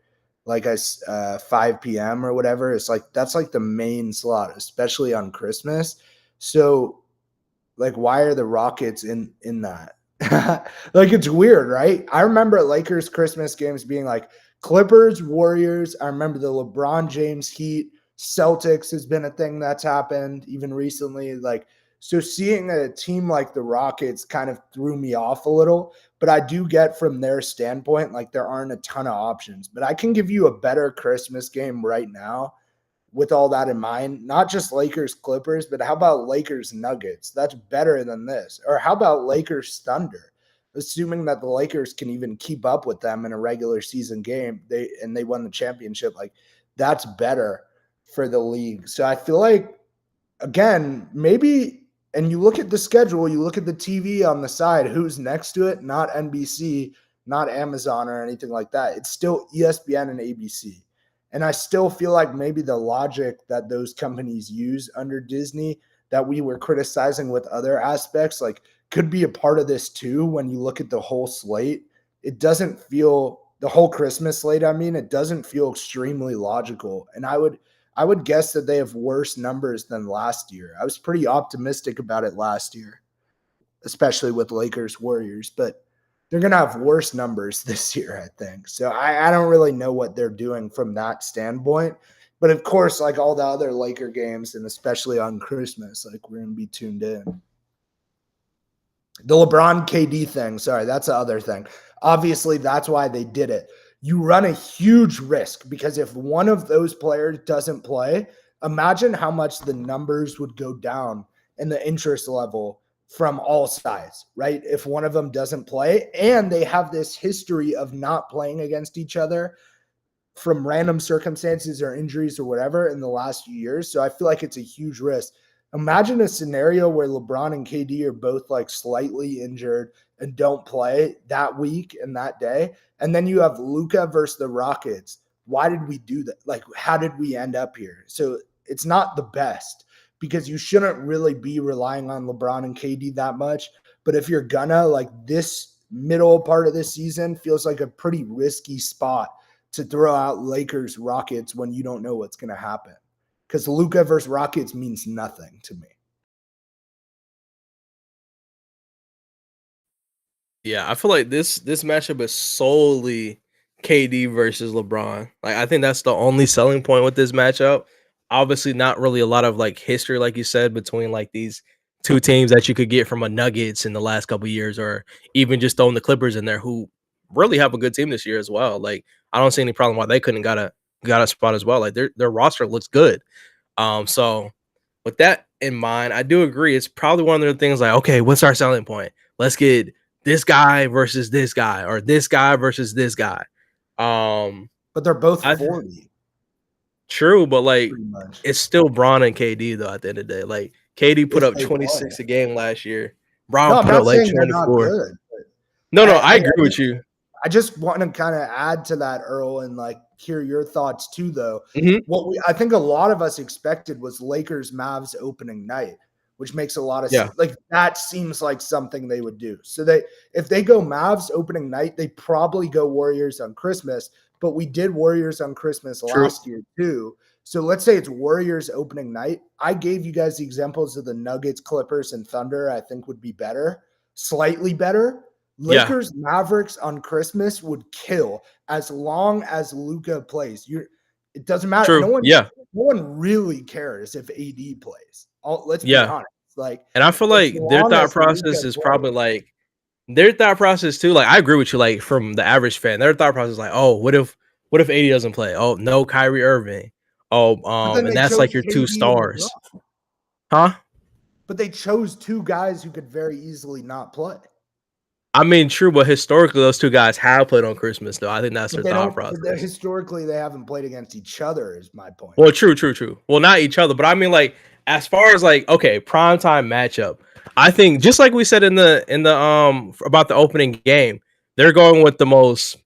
like 5 p.m. or whatever. It's like that's like the main slot, especially on Christmas. So like why are the Rockets in that? Like it's weird, right? I remember Lakers Christmas games being like Clippers, Warriors. I remember the LeBron James Heat, Celtics has been a thing that's happened even recently. Like So seeing a team like the Rockets kind of threw me off a little, but I do get from their standpoint, like there aren't a ton of options. But I can give you a better Christmas game right now with all that in mind. Not just Lakers Clippers, but how about Lakers Nuggets? That's better than this. Or how about Lakers Thunder? Assuming that the Lakers can even keep up with them in a regular season game, they won the championship, like that's better for the league. So I feel like, again, maybe, and you look at the schedule, you look at the TV on the side, who's next to it, not NBC, not Amazon or anything like that. It's still ESPN and ABC. And I still feel like maybe the logic that those companies use under Disney that we were criticizing with other aspects, like could be a part of this too. When you look at the whole slate, it doesn't feel, the whole Christmas slate, I mean, it doesn't feel extremely logical. And I would guess that they have worse numbers than last year. I was pretty optimistic about it last year, especially with Lakers Warriors, but they're going to have worse numbers this year, I think. So I don't really know what they're doing from that standpoint. But of course, like all the other Laker games, and especially on Christmas, like we're going to be tuned in. The LeBron KD thing, sorry, that's the other thing. Obviously, that's why they did it. You run a huge risk because if one of those players doesn't play, imagine how much the numbers would go down and the interest level from all sides, right? If one of them doesn't play, and they have this history of not playing against each other from random circumstances or injuries or whatever in the last few years. So I feel like it's a huge risk. Imagine a scenario where LeBron and KD are both like slightly injured and don't play that week and that day. And then you have Luka versus the Rockets. Why did we do that? Like, how did we end up here? So it's not the best because you shouldn't really be relying on LeBron and KD that much. But if you're gonna, like, this middle part of the season feels like a pretty risky spot to throw out Lakers Rockets when you don't know what's going to happen. Because Luka versus Rockets means nothing to me. Yeah, I feel like this matchup is solely KD versus LeBron. Like I think that's the only selling point with this matchup. Obviously, not really a lot of like history, like you said, between like these two teams that you could get from a Nuggets in the last couple of years, or even just throwing the Clippers in there, who really have a good team this year as well. Like I don't see any problem why they couldn't got a spot as well. Like their roster looks good. So with that in mind, I do agree. It's probably one of the things like, okay, what's our selling point? Let's get this guy versus this guy, or this guy versus this guy. But they're both 40. True, but like it's still Bron and KD though. At the end of the day, like KD put up 26 a game last year. Bron put up like 24. No, I agree with you. I just want to kind of add to that, Earl, and like hear your thoughts too, though. What I think a lot of us expected was Lakers Mavs opening night, which makes a lot of sense. Like that seems like something they would do. So if they go Mavs opening night, they probably go Warriors on Christmas. But we did Warriors on Christmas last year too. So let's say it's Warriors opening night. I gave you guys the examples of the Nuggets, Clippers, and Thunder. I think would be better, slightly better. Lakers Mavericks on Christmas would kill as long as Luka plays. It doesn't matter. No one really cares if AD plays. Let's be honest. Like, and I feel like their thought process is probably like their thought process too. Like, I agree with you. Like, from the average fan, their thought process is like, oh, what if AD doesn't play? Oh, no, Kyrie Irving. Oh, and that's like your two stars, huh? But they chose two guys who could very easily not play. I mean, true, but historically, those two guys have played on Christmas, though. I think that's their thought process. Historically, they haven't played against each other, is my point. Well, true. Well, not each other, but I mean, like, as far as like, okay, primetime matchup, I think just like we said in the about the opening game, they're going with the most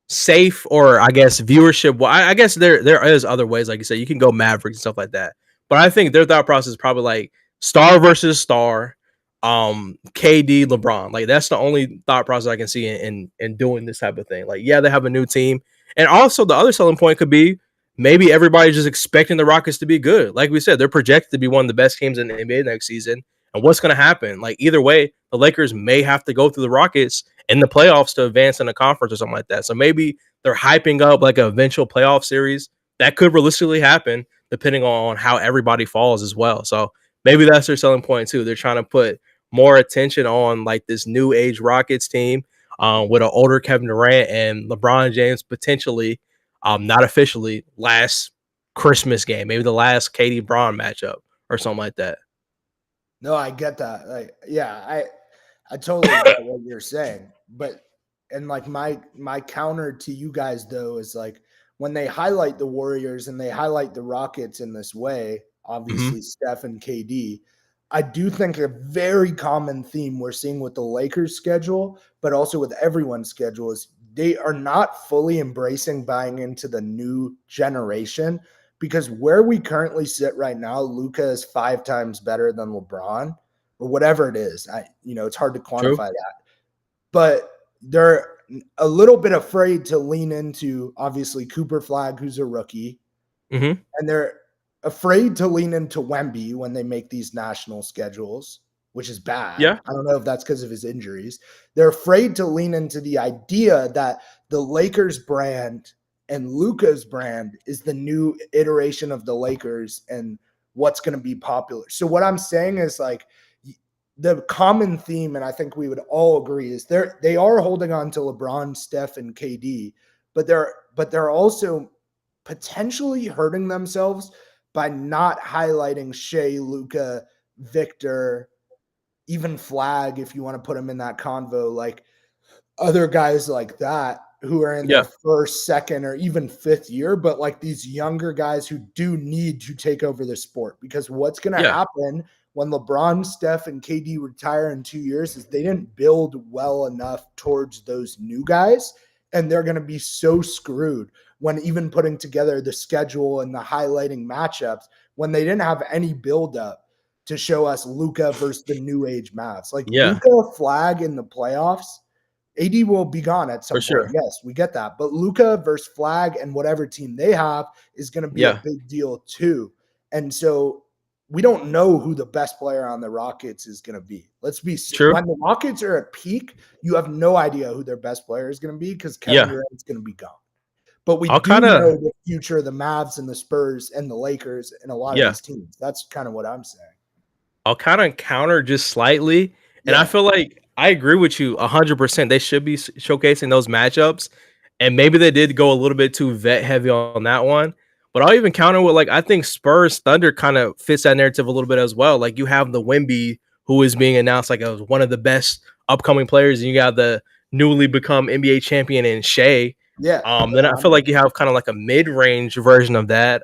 safe, or I guess viewership. Well, I guess there is other ways, like you said, you can go Mavericks and stuff like that. But I think their thought process is probably like star versus star. KD, LeBron, like that's the only thought process I can see in doing this type of thing. Like, yeah, they have a new team, and also the other selling point could be maybe everybody's just expecting the Rockets to be good. Like we said, they're projected to be one of the best teams in the NBA next season. And what's going to happen? Like either way, the Lakers may have to go through the Rockets in the playoffs to advance in the conference or something like that. So maybe they're hyping up like an eventual playoff series that could realistically happen depending on how everybody falls as well. So maybe that's their selling point too. They're trying to put more attention on like this new age Rockets team with an older Kevin Durant and LeBron James potentially, not officially, last Christmas game, maybe the last KD Bron matchup or something like that. No, I get that. Like, yeah, I totally get what you're saying. But and like my counter to you guys though is like when they highlight the Warriors and they highlight the Rockets in this way, obviously Steph and KD, I do think a very common theme we're seeing with the Lakers schedule, but also with everyone's schedule is they are not fully embracing buying into the new generation. Because where we currently sit right now, Luka is 5 times better than LeBron or whatever it is. It's hard to quantify that. But they're a little bit afraid to lean into, obviously, Cooper Flag, who's a rookie. And they're afraid to lean into Wemby when they make these national schedules, which is bad. Yeah. I don't know if that's because of his injuries. They're afraid to lean into the idea that the Lakers brand and Luka's brand is the new iteration of the Lakers and what's going to be popular. So what I'm saying is like the common theme, and I think we would all agree, is they are holding on to LeBron, Steph, and KD, but they're also potentially hurting themselves by not highlighting Shea, Luka, Victor, even Flag, if you want to put him in that convo, like other guys like that who are in their first, second, or even fifth year, but like these younger guys who do need to take over the sport. Because what's going to happen when LeBron, Steph, and KD retire in 2 years is they didn't build well enough towards those new guys, and they're going to be so screwed when even putting together the schedule and the highlighting matchups when they didn't have any buildup to show us Luka versus the new age Mavs. Like Luka Flag in the playoffs, AD will be gone at some point. Sure. Yes, we get that. But Luka versus Flag and whatever team they have is going to be a big deal too. And so we don't know who the best player on the Rockets is going to be. Let's be true. When the Rockets are at peak, you have no idea who their best player is going to be because Kevin Durant is going to be gone. But we know the future of the Mavs and the Spurs and the Lakers and a lot of these teams. That's kind of what I'm saying. I'll kind of counter just slightly. And I feel like I agree with you 100%. They should be showcasing those matchups. And maybe they did go a little bit too vet heavy on that one. But I'll even counter with, like, I think Spurs Thunder kind of fits that narrative a little bit as well. Like, you have the Wemby, who is being announced like as one of the best upcoming players. And you got the newly become NBA champion in Shea. Then I feel like you have kind of like a mid-range version of that.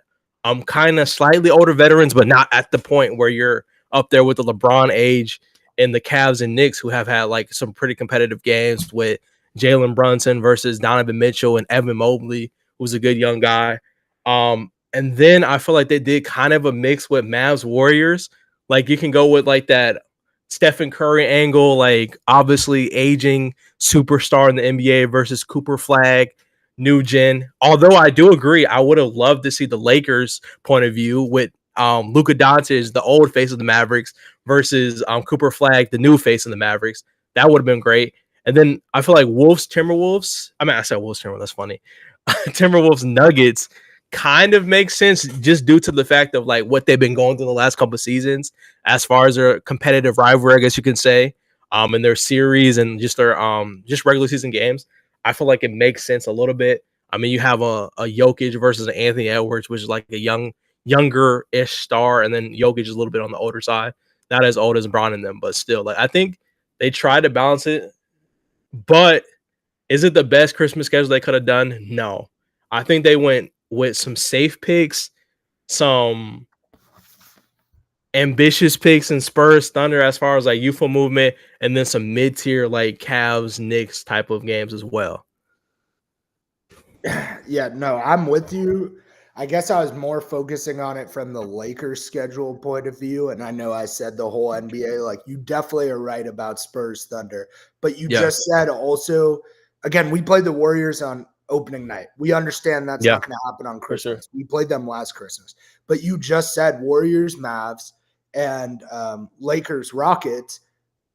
Kind of slightly older veterans, but not at the point where you're up there with the LeBron age and the Cavs and Knicks, who have had like some pretty competitive games with Jalen Brunson versus Donovan Mitchell and Evan Mobley, who's a good young guy. And then I feel like they did kind of a mix with Mavs Warriors. Like you can go with like that Stephen Curry angle, like obviously aging superstar in the NBA versus Cooper Flag, new gen. Although I do agree, I would have loved to see the Lakers point of view with Luka Doncic, the old face of the Mavericks, versus Cooper Flag, the new face of the Mavericks. That would have been great. And then I feel like Timberwolves. I said Wolves Timberwolves. That's funny. Timberwolves Nuggets kind of makes sense just due to the fact of like what they've been going through the last couple of seasons as far as their competitive rivalry, I guess you can say, in their series and just their just regular season games. I feel like it makes sense a little bit. I mean, you have a Jokic versus an Anthony Edwards, which is like a younger-ish star, and then Jokic is a little bit on the older side. Not as old as Bron and them, but still. Like I think they tried to balance it, but is it the best Christmas schedule they could have done? No. I think they went with some safe picks, some ambitious picks in Spurs Thunder as far as like youthful movement, and then some mid-tier like Cavs Knicks type of games as well. Yeah, no, I'm with you. I guess I was more focusing on it from the Lakers schedule point of view. And I know I said the whole NBA, like you definitely are right about Spurs Thunder, but you just said also, again, we played the Warriors on opening night. We understand that's not going to happen on Christmas. Sure. We played them last Christmas, but you just said Warriors, Mavs, and Lakers, Rockets.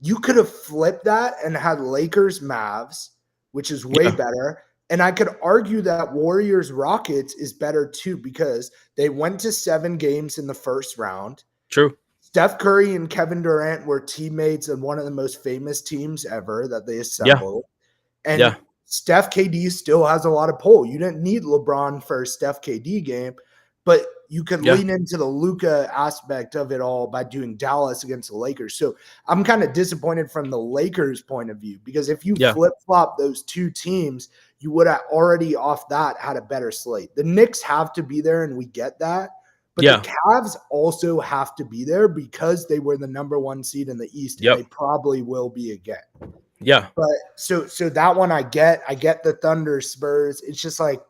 You could have flipped that and had Lakers, Mavs, which is way better. And I could argue that Warriors Rockets is better too because they went to 7 games in the first round. True. Steph Curry and Kevin Durant were teammates in one of the most famous teams ever that they assembled. And Yeah. Steph KD still has a lot of pull. You didn't need LeBron for a Steph KD game, but you could Yeah. lean into the Luka aspect of it all by doing Dallas against the Lakers. So I'm kind of disappointed from the Lakers' point of view, because if you Yeah. flip-flop those two teams, you would have already off that had a better slate. The Knicks have to be there, and we get that. But Yeah. the Cavs also have to be there because they were the number 1 seed in the East, and Yep. they probably will be again. Yeah. But so that one I get the Thunder Spurs. It's just like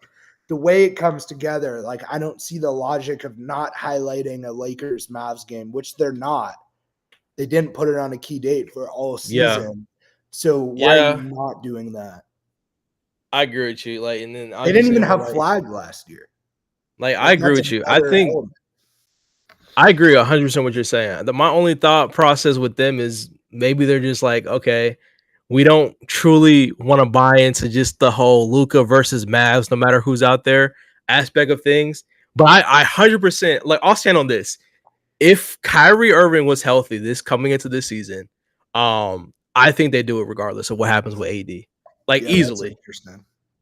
the way it comes together. Like, I don't see the logic of not highlighting a Lakers Mavs game, which they're not. They didn't put it on a key date for all season. So why are you not doing that? I agree with you. Like, and then They didn't even have flag last year. Like, I agree with you. I think I agree 100% what you're saying. My only thought process with them is maybe they're just like, okay, we don't truly want to buy into just the whole Luka versus Mavs, no matter who's out there aspect of things. But I 100%, like, I'll stand on this. If Kyrie Irving was healthy this coming into this season, I think they do it regardless of what happens with AD. Like, easily.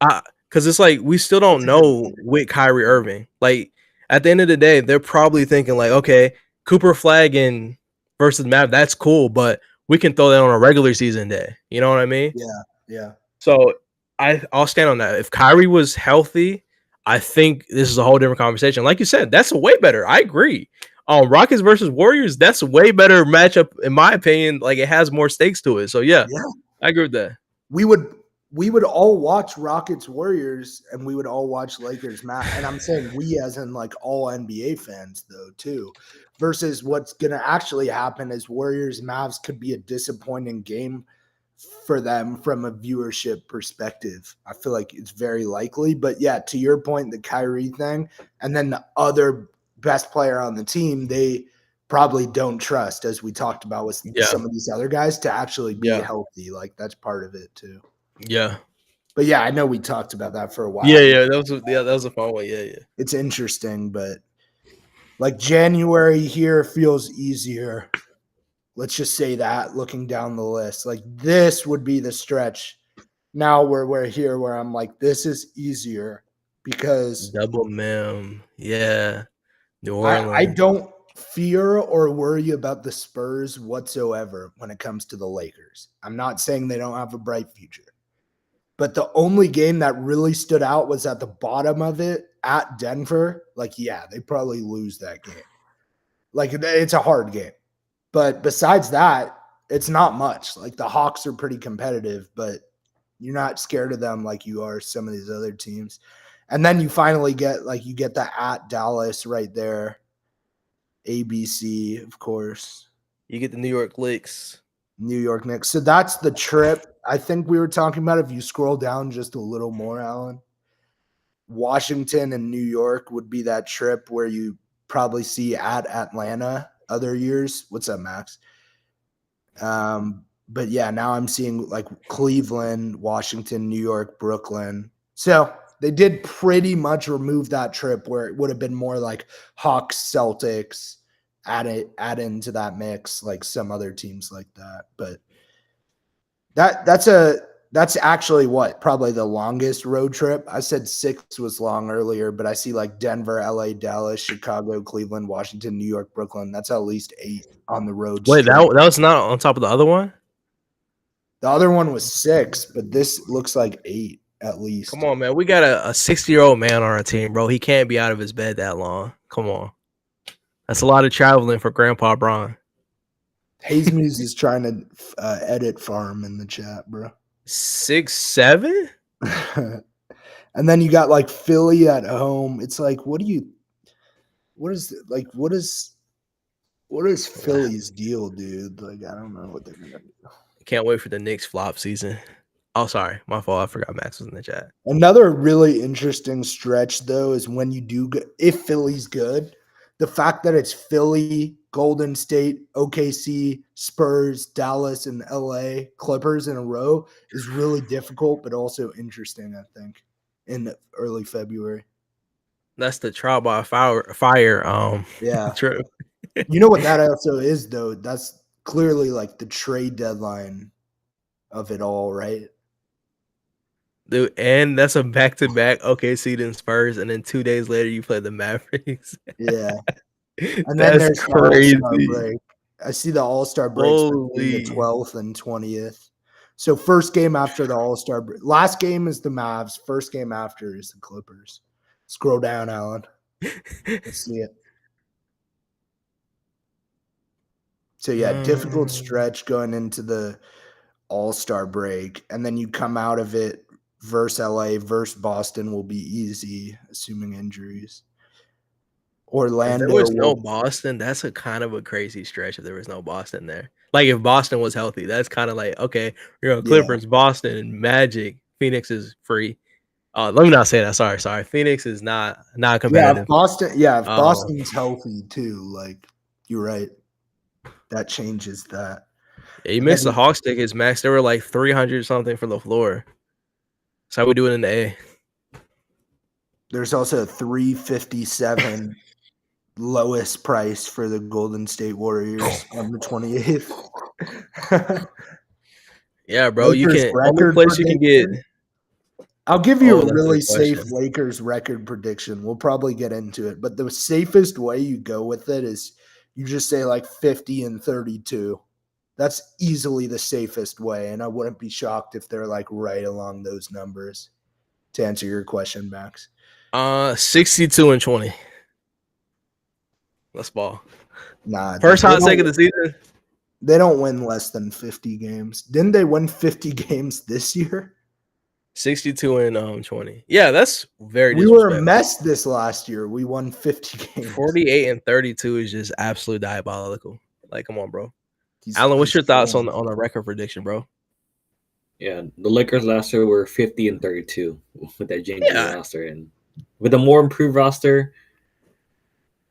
Because it's like we still don't know with Kyrie Irving. Like, at the end of the day, they're probably thinking like, okay, Cooper Flag and versus Mav, that's cool, but we can throw that on a regular season day. You know what I mean? Yeah. So I'll stand on that. If Kyrie was healthy, I think this is a whole different conversation. Like you said, that's way better. I agree. Rockets versus Warriors, that's a way better matchup in my opinion. Like, it has more stakes to it. So yeah, I agree with that. We would all watch Rockets Warriors, and we would all watch Lakers Mavs. And I'm saying we as in like all NBA fans though too. Versus what's gonna actually happen is Warriors Mavs could be a disappointing game for them from a viewership perspective. I feel like it's very likely. But yeah, to your point, the Kyrie thing, and then the other best player on the team, they probably don't trust, as we talked about with some of these other guys, to actually be healthy. Like, that's part of it too. Yeah. But yeah, I know we talked about that for a while. Yeah, that was a fun one. Yeah. It's interesting, but like January here feels easier. Let's just say that, looking down the list. Like, this would be the stretch now where we're here where I'm like, this is easier because double mem. Yeah. New Orleans. I don't fear or worry about the Spurs whatsoever when it comes to the Lakers. I'm not saying they don't have a bright future. But the only game that really stood out was at the bottom of it at Denver. Like, yeah, they probably lose that game. Like, it's a hard game. But besides that, it's not much. Like, the Hawks are pretty competitive, but you're not scared of them like you are some of these other teams. And then you finally get, like, you get the at Dallas right there. ABC, of course. You get the New York Knicks. New York Knicks. So that's the trip. I think we were talking about, if you scroll down just a little more, Allan, Washington and New York would be that trip where you probably see at Atlanta other years. What's up, Max? But yeah, now I'm seeing like Cleveland, Washington, New York, Brooklyn. So they did pretty much remove that trip where it would have been more like Hawks, Celtics, add into that mix, like some other teams like that. But that's actually what, probably the longest road trip. I said 6 was long earlier, but I see like Denver, LA, Dallas, Chicago, Cleveland, Washington, New York, Brooklyn. That's at least 8 on the road. Wait, that was not on top of the other one? The other one was 6, but this looks like 8 at least. Come on, man. We got a 60-year-old man on our team, bro. He can't be out of his bed that long. Come on. That's a lot of traveling for Grandpa Bron. Hayes Muse is trying to edit farm in the chat, bro. 6'7"? And then you got like Philly at home. It's like, what is Philly's deal, dude? Like, I don't know what they're gonna do. Can't wait for the Knicks flop season. Oh, sorry, my fault. I forgot Max was in the chat. Another really interesting stretch though is when you do if Philly's good, the fact that it's Philly, Golden State, OKC, Spurs, Dallas, and LA Clippers in a row is really difficult, but also interesting, I think, in early February. That's the trial by fire. Yeah. True. You know what that also is, though? That's clearly like the trade deadline of it all, right? Dude, and that's a back-to-back OKC then Spurs, and then 2 days later you play the Mavericks. Yeah. And then That's there's the All-Star crazy. break. I see the All-Star breaks between the Holy. 12th and 20th. So first game after the All-Star break. Last game is the Mavs. First game after is the Clippers. Scroll down, Allan. Let's see it. So yeah, difficult stretch going into the All-Star break, and then you come out of it versus LA versus Boston will be easy, assuming injuries. If Orlando there was no will, Boston, that's a kind of a crazy stretch if there was no Boston there. Like if Boston was healthy, that's kind of like, okay, you're on Clippers, Boston, and Magic. Phoenix is free. Let me not say that. Sorry. Phoenix is not competitive. If Boston's healthy too, like you're right. That changes that. Yeah, you missed the Hawks tickets, Max. They were like 300 something for the floor. That's how we do it in the A. There's also 357 lowest price for the Golden State Warriors on the 28th. Yeah, bro. Lakers You can only record place you can get. prediction. I'll give you a that's a really good safe question. Lakers record prediction. We'll probably get into it, but the safest way you go with it is you just say like 50 and 32. That's easily the safest way, and I wouldn't be shocked if they're like right along those numbers. To answer your question, Max. 62 and 20. Let's ball. Nah. First hot take of the season. They don't win less than 50 games. Didn't they win 50 games this year? 62 and 20. Yeah, that's very We were a mess this last year. We won 50 games. 48 and 32 is just absolute diabolical. Like, come on, bro. Allan, what's your thoughts on a record prediction, bro? Yeah, the Lakers last year were 50 and 32 with that James roster, and with a more improved roster,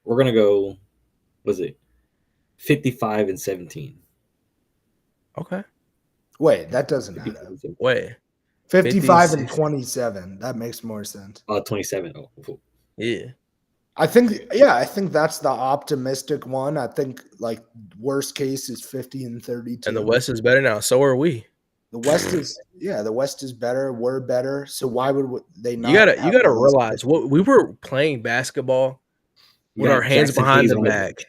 we're gonna go. Was it 55 and 17? Okay. Wait, that doesn't add up. Wait. 55 and 27. That makes more sense. 27. Oh. Yeah. I think that's the optimistic one. I think like worst case is 50 and 32. And the West is better now. So are we. The West is better. We're better. So why would they not? You gotta realize what we were playing basketball with our hands behind the back.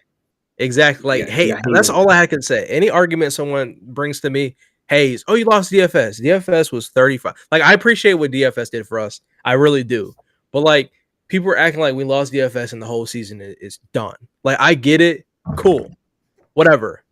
Exactly. Like, that's all I can say. Any argument someone brings to me, Hayes, you lost DFS. DFS was 35. Like, I appreciate what DFS did for us. I really do. But like, people are acting like we lost DFS and the whole season is done. Like, I get it. Cool. Whatever.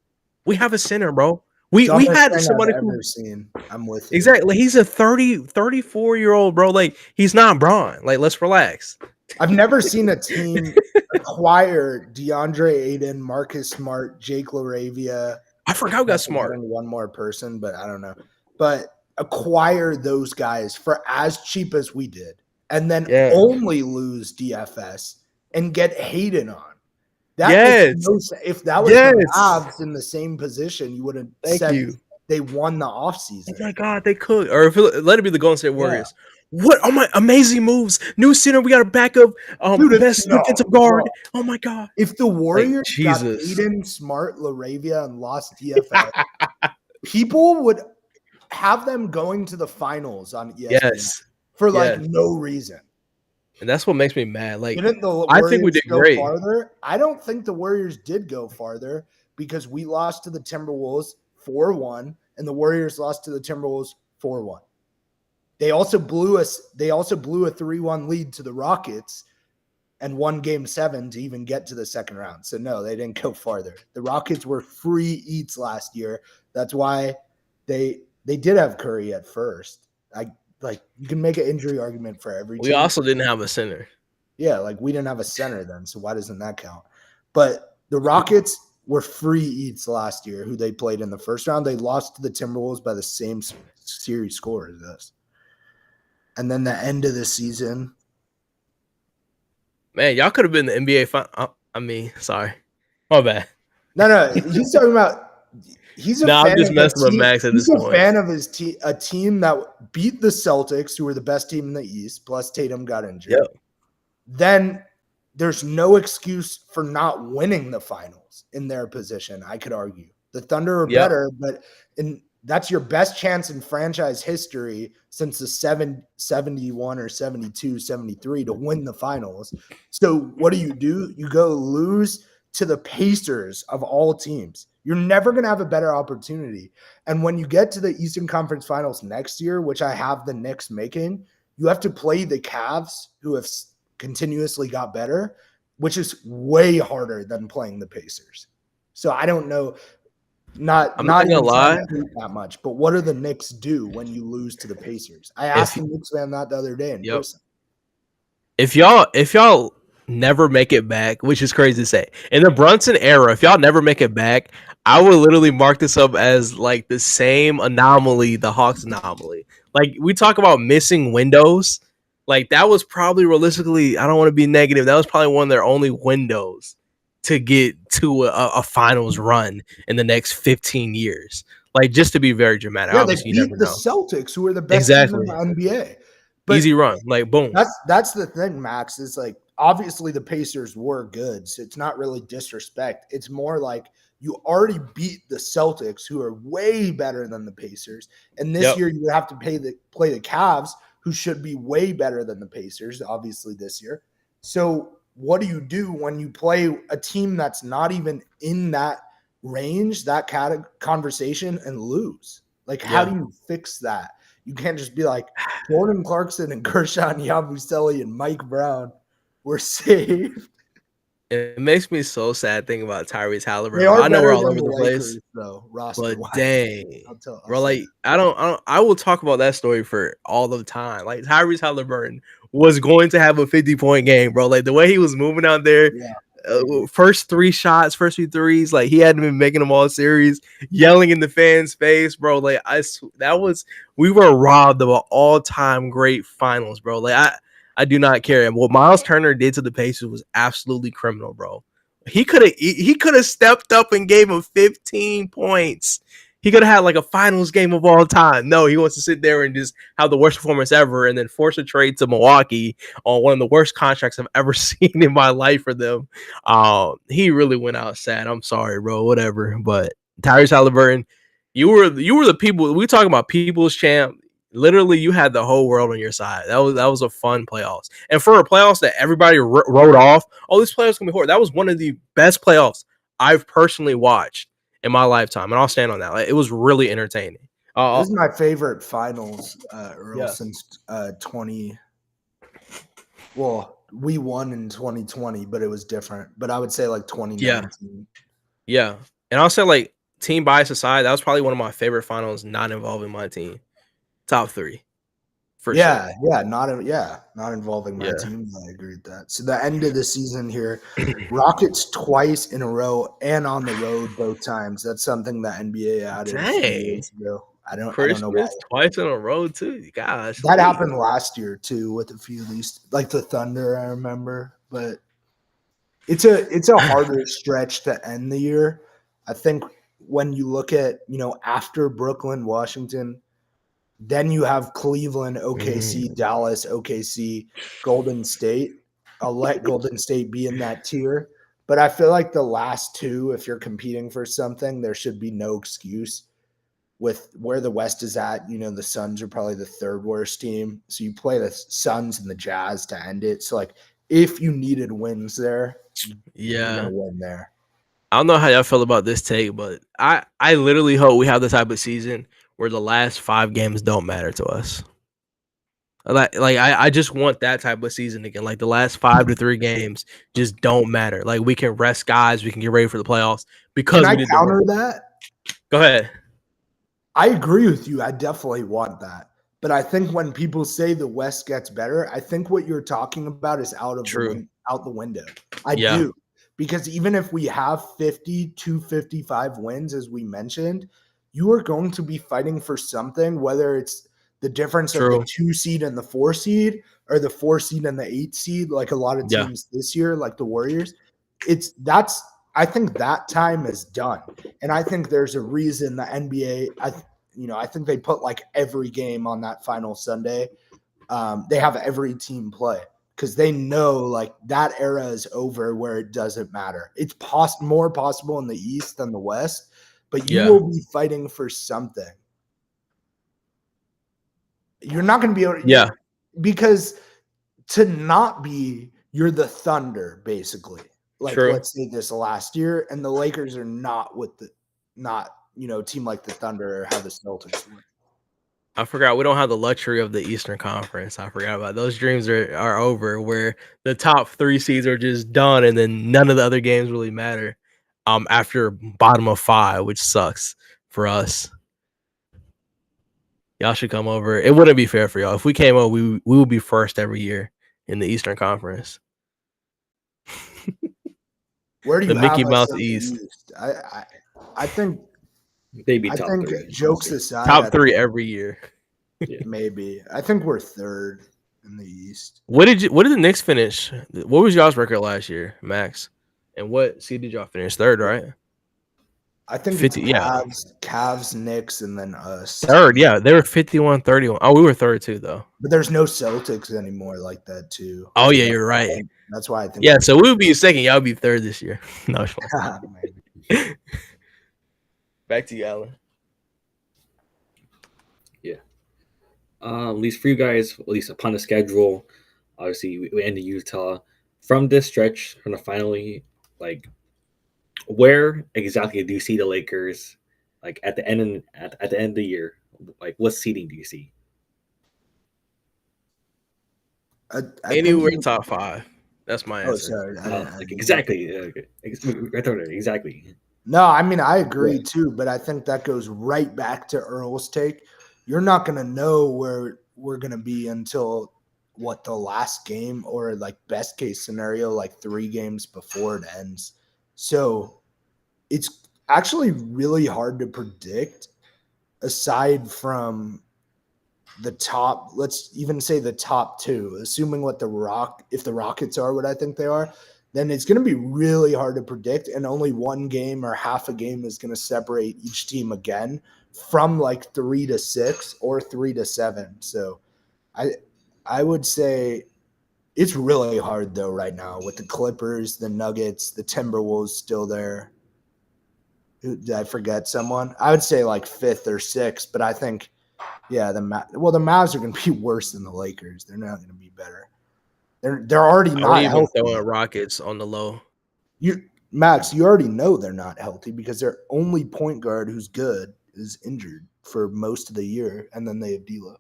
We have a center, bro. We had somebody I've ever seen. I'm with you. Exactly. He's a 34-year-old, bro. Like, he's not Braun. Like, let's relax. I've never seen a team acquire DeAndre Ayton, Marcus Smart, Jake LaRavia. I forgot we got Smart. One more person, but I don't know. But acquire those guys for as cheap as we did, and then only lose DFS and get Hayden on. If that was the Mavs in the same position, you would have said they won the offseason. Oh my God, they could. Or let it be the Golden State Warriors. Yeah. What? Oh my, amazing moves. New center. We got a backup best defensive guard. Oh my God. If the Warriors got Aiden, Smart, LaRavia, and lost DFS, people would have them going to the finals on ESPN for no reason. And that's what makes me mad. Like, I think we did great. Farther? I don't think the Warriors did go farther because we lost to the Timberwolves 4-1, and the Warriors lost to the Timberwolves 4-1. They also blew a 3-1 lead to the Rockets and won Game 7 to even get to the second round. So no, they didn't go farther. The Rockets were free eats last year. That's why they did have Curry at first. You can make an injury argument for every team. We also didn't have a center. Yeah, we didn't have a center then, so why doesn't that count? But the Rockets were free eats last year, who they played in the first round. They lost to the Timberwolves by the same series score as us. And then the end of the season. Man, y'all could have been the NBA final. Sorry. My bad. No, he's talking about I'm just messing with Max at this point. He's a fan of his a team that beat the Celtics, who were the best team in the East, plus Tatum got injured. Yep. Then there's no excuse for not winning the finals in their position. I could argue the Thunder are better, but that's your best chance in franchise history since the 71 or 72, 73 to win the finals. So what do? You go lose to the Pacers of all teams. You're never going to have a better opportunity. And when you get to the Eastern Conference Finals next year, which I have the Knicks making, you have to play the Cavs, who have continuously got better, which is way harder than playing the Pacers. So I don't know. I'm not gonna lie that much, but what do the Knicks do when you lose to the Pacers? I asked the Knicks fan that the other day in person. If y'all never make it back, which is crazy to say, in the Brunson era, if y'all never make it back, I would literally mark this up as like the same anomaly, the Hawks anomaly. Like we talk about missing windows, like that was probably realistically, I don't want to be negative, that was probably one of their only windows to get to a finals run in the next 15 years. Like just to be very dramatic. Yeah, obviously they beat the Celtics, who are the best team in the NBA. But easy run, like boom. That's the thing, Max. Is like obviously the Pacers were good, so it's not really disrespect. It's more like you already beat the Celtics, who are way better than the Pacers, and this year you have to play the Cavs, who should be way better than the Pacers, obviously this year. So what do you do when you play a team that's not even in that range, that conversation, and lose? Like, how do you fix that? You can't just be like, Jordan Clarkson and Gershon Yabusele and Mike Brown were saved. It makes me so sad thinking about Tyrese Halliburton. I know we're all over the place, though, but dang, bro, like I will talk about that story for all the time. Like Tyrese Halliburton was going to have a 50-point game, bro. Like the way he was moving out there, first few threes, like he hadn't been making them all series, yelling in the fans' face, bro. Like we were robbed of an all-time great finals, bro. Like I do not care. And what Miles Turner did to the Pacers was absolutely criminal, bro. He could have stepped up and gave him 15 points. He could have had like a finals game of all time. No, he wants to sit there and just have the worst performance ever and then force a trade to Milwaukee on one of the worst contracts I've ever seen in my life for them. He really went out sad. I'm sorry, bro. Whatever. But Tyrese Halliburton, you were the people. We talking about people's champ. Literally, you had the whole world on your side. That was a fun playoffs. And for a playoffs that everybody wrote off, this playoffs can be horrible. That was one of the best playoffs I've personally watched in my lifetime, and I'll stand on that. Like, it was really entertaining. This is my favorite finals, Earl, since 20. Well, we won in 2020, but it was different. But I would say like 2019. Yeah, and I'll say like team bias aside, that was probably one of my favorite finals not involving my team. Top 3. For sure. Not involving my team. I agree with that. So the end of the season here, Rockets twice in a row and on the road both times. That's something that NBA added a few years ago. I don't know why. Twice in a row too. Gosh, that happened last year too with a few of these, like the Thunder. I remember, but it's a harder stretch to end the year. I think when you look at after Brooklyn, Washington. Then you have Cleveland, OKC, Dallas, OKC, Golden State. I'll let Golden State be in that tier. But I feel like the last two, if you're competing for something, there should be no excuse. With where the West is at, the Suns are probably the third worst team. So you play the Suns and the Jazz to end it. So, like, if you needed wins there, you're going to win there. I don't know how y'all feel about this take, but I literally hope we have the type of season where the last 5 games don't matter to us. I just want that type of season again. Like the last 5 to 3 games just don't matter. Like we can rest guys, we can get ready for the playoffs because can I counter that? Go ahead. I agree with you. I definitely want that. But I think when people say the West gets better, I think what you're talking about is out the window. I do. Because even if we have 50 to 55 wins, as we mentioned, you are going to be fighting for something, whether it's the difference of the 2 seed and the 4 seed or the 4 seed and the 8 seed, like a lot of teams this year, like the Warriors. I think that time is done. And I think there's a reason the NBA, I think they put like every game on that final Sunday. They have every team play. because they know like that era is over where it doesn't matter. It's more possible in the East than the West, but you will be fighting for something. You're not going to be able to, because to not be, you're the Thunder, basically. Like, let's say this last year, and the Lakers are not team like the Thunder or how the Celtics were. I forgot we don't have the luxury of the Eastern Conference. I forgot about those dreams are over, where the top 3 seeds are just done, and then none of the other games really matter. After bottom of 5, which sucks for us. Y'all should come over. It wouldn't be fair for y'all if we came over. We would be first every year in the Eastern Conference. Where do you the Mickey have Mouse East? I think they'd be top 3. Jokes aside, top 3 every year. Maybe. I think we're 3rd in the East. What did the Knicks finish? What was y'all's record last year, Max? And what seed did y'all finish? 3rd, right? I think 50, it's Cavs, Knicks, and then us. 3rd, yeah. They were 51-31. Oh, we were 3rd too, though. But there's no Celtics anymore like that, too. Oh, yeah, you're right. That's why I think. Yeah, so we would be 2nd. Y'all be 3rd this year. No, back to you, Allan. Yeah. At least for you guys, at least upon the schedule, obviously we end in Utah. From this stretch, from the finally, like, where exactly do you see the Lakers, like at the end at the end of the year? Like, what seeding do you see? Anywhere top 5. That's my answer. Sorry. Exactly. Right there. Exactly. No, I mean, I agree too, but I think that goes right back to Earl's take. You're not going to know where we're going to be until the last game, or like best case scenario, like 3 games before it ends. So it's actually really hard to predict, aside from the top, let's even say the top 2, assuming if the Rockets are what I think they are, then it's going to be really hard to predict. And only 1 game or half a game is going to separate each team again from like 3 to 6 or 3 to 7. So I would say it's really hard though right now with the Clippers, the Nuggets, the Timberwolves still there. Did I forget someone? I would say like 5th or 6th, but I think, the Mavs are going to be worse than the Lakers. They're not going to be better. They're already not healthy. Throwing Rockets on the low. Max, you already know they're not healthy because their only point guard who's good is injured for most of the year, and then they have D'Lo.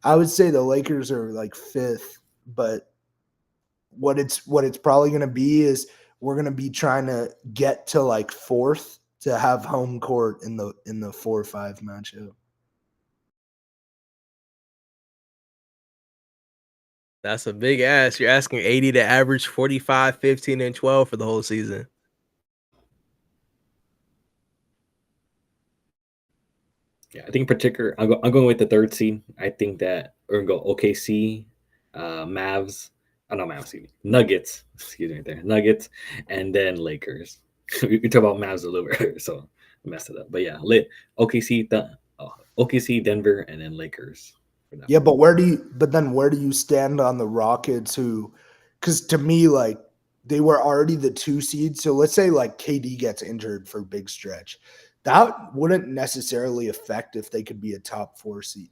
I would say the Lakers are like 5th, but what it's probably going to be is we're going to be trying to get to like 4th to have home court in the 4-5 matchup. That's a big ask. You're asking 80 to average 45, 15, and 12 for the whole season. Yeah, I think in particular, I'm going with the 3rd seed. I think that we're going to go OKC, Mavs. Oh, no, Mavs, Nuggets. Excuse me, there. Nuggets, and then Lakers. We talk about Mavs a little bit, so I messed it up. But yeah, OKC, OKC, Denver, and then Lakers. Yeah, but where do you stand on the Rockets because to me, like, they were already the 2 seed. So let's say like KD gets injured for a big stretch. That wouldn't necessarily affect if they could be a top 4 seed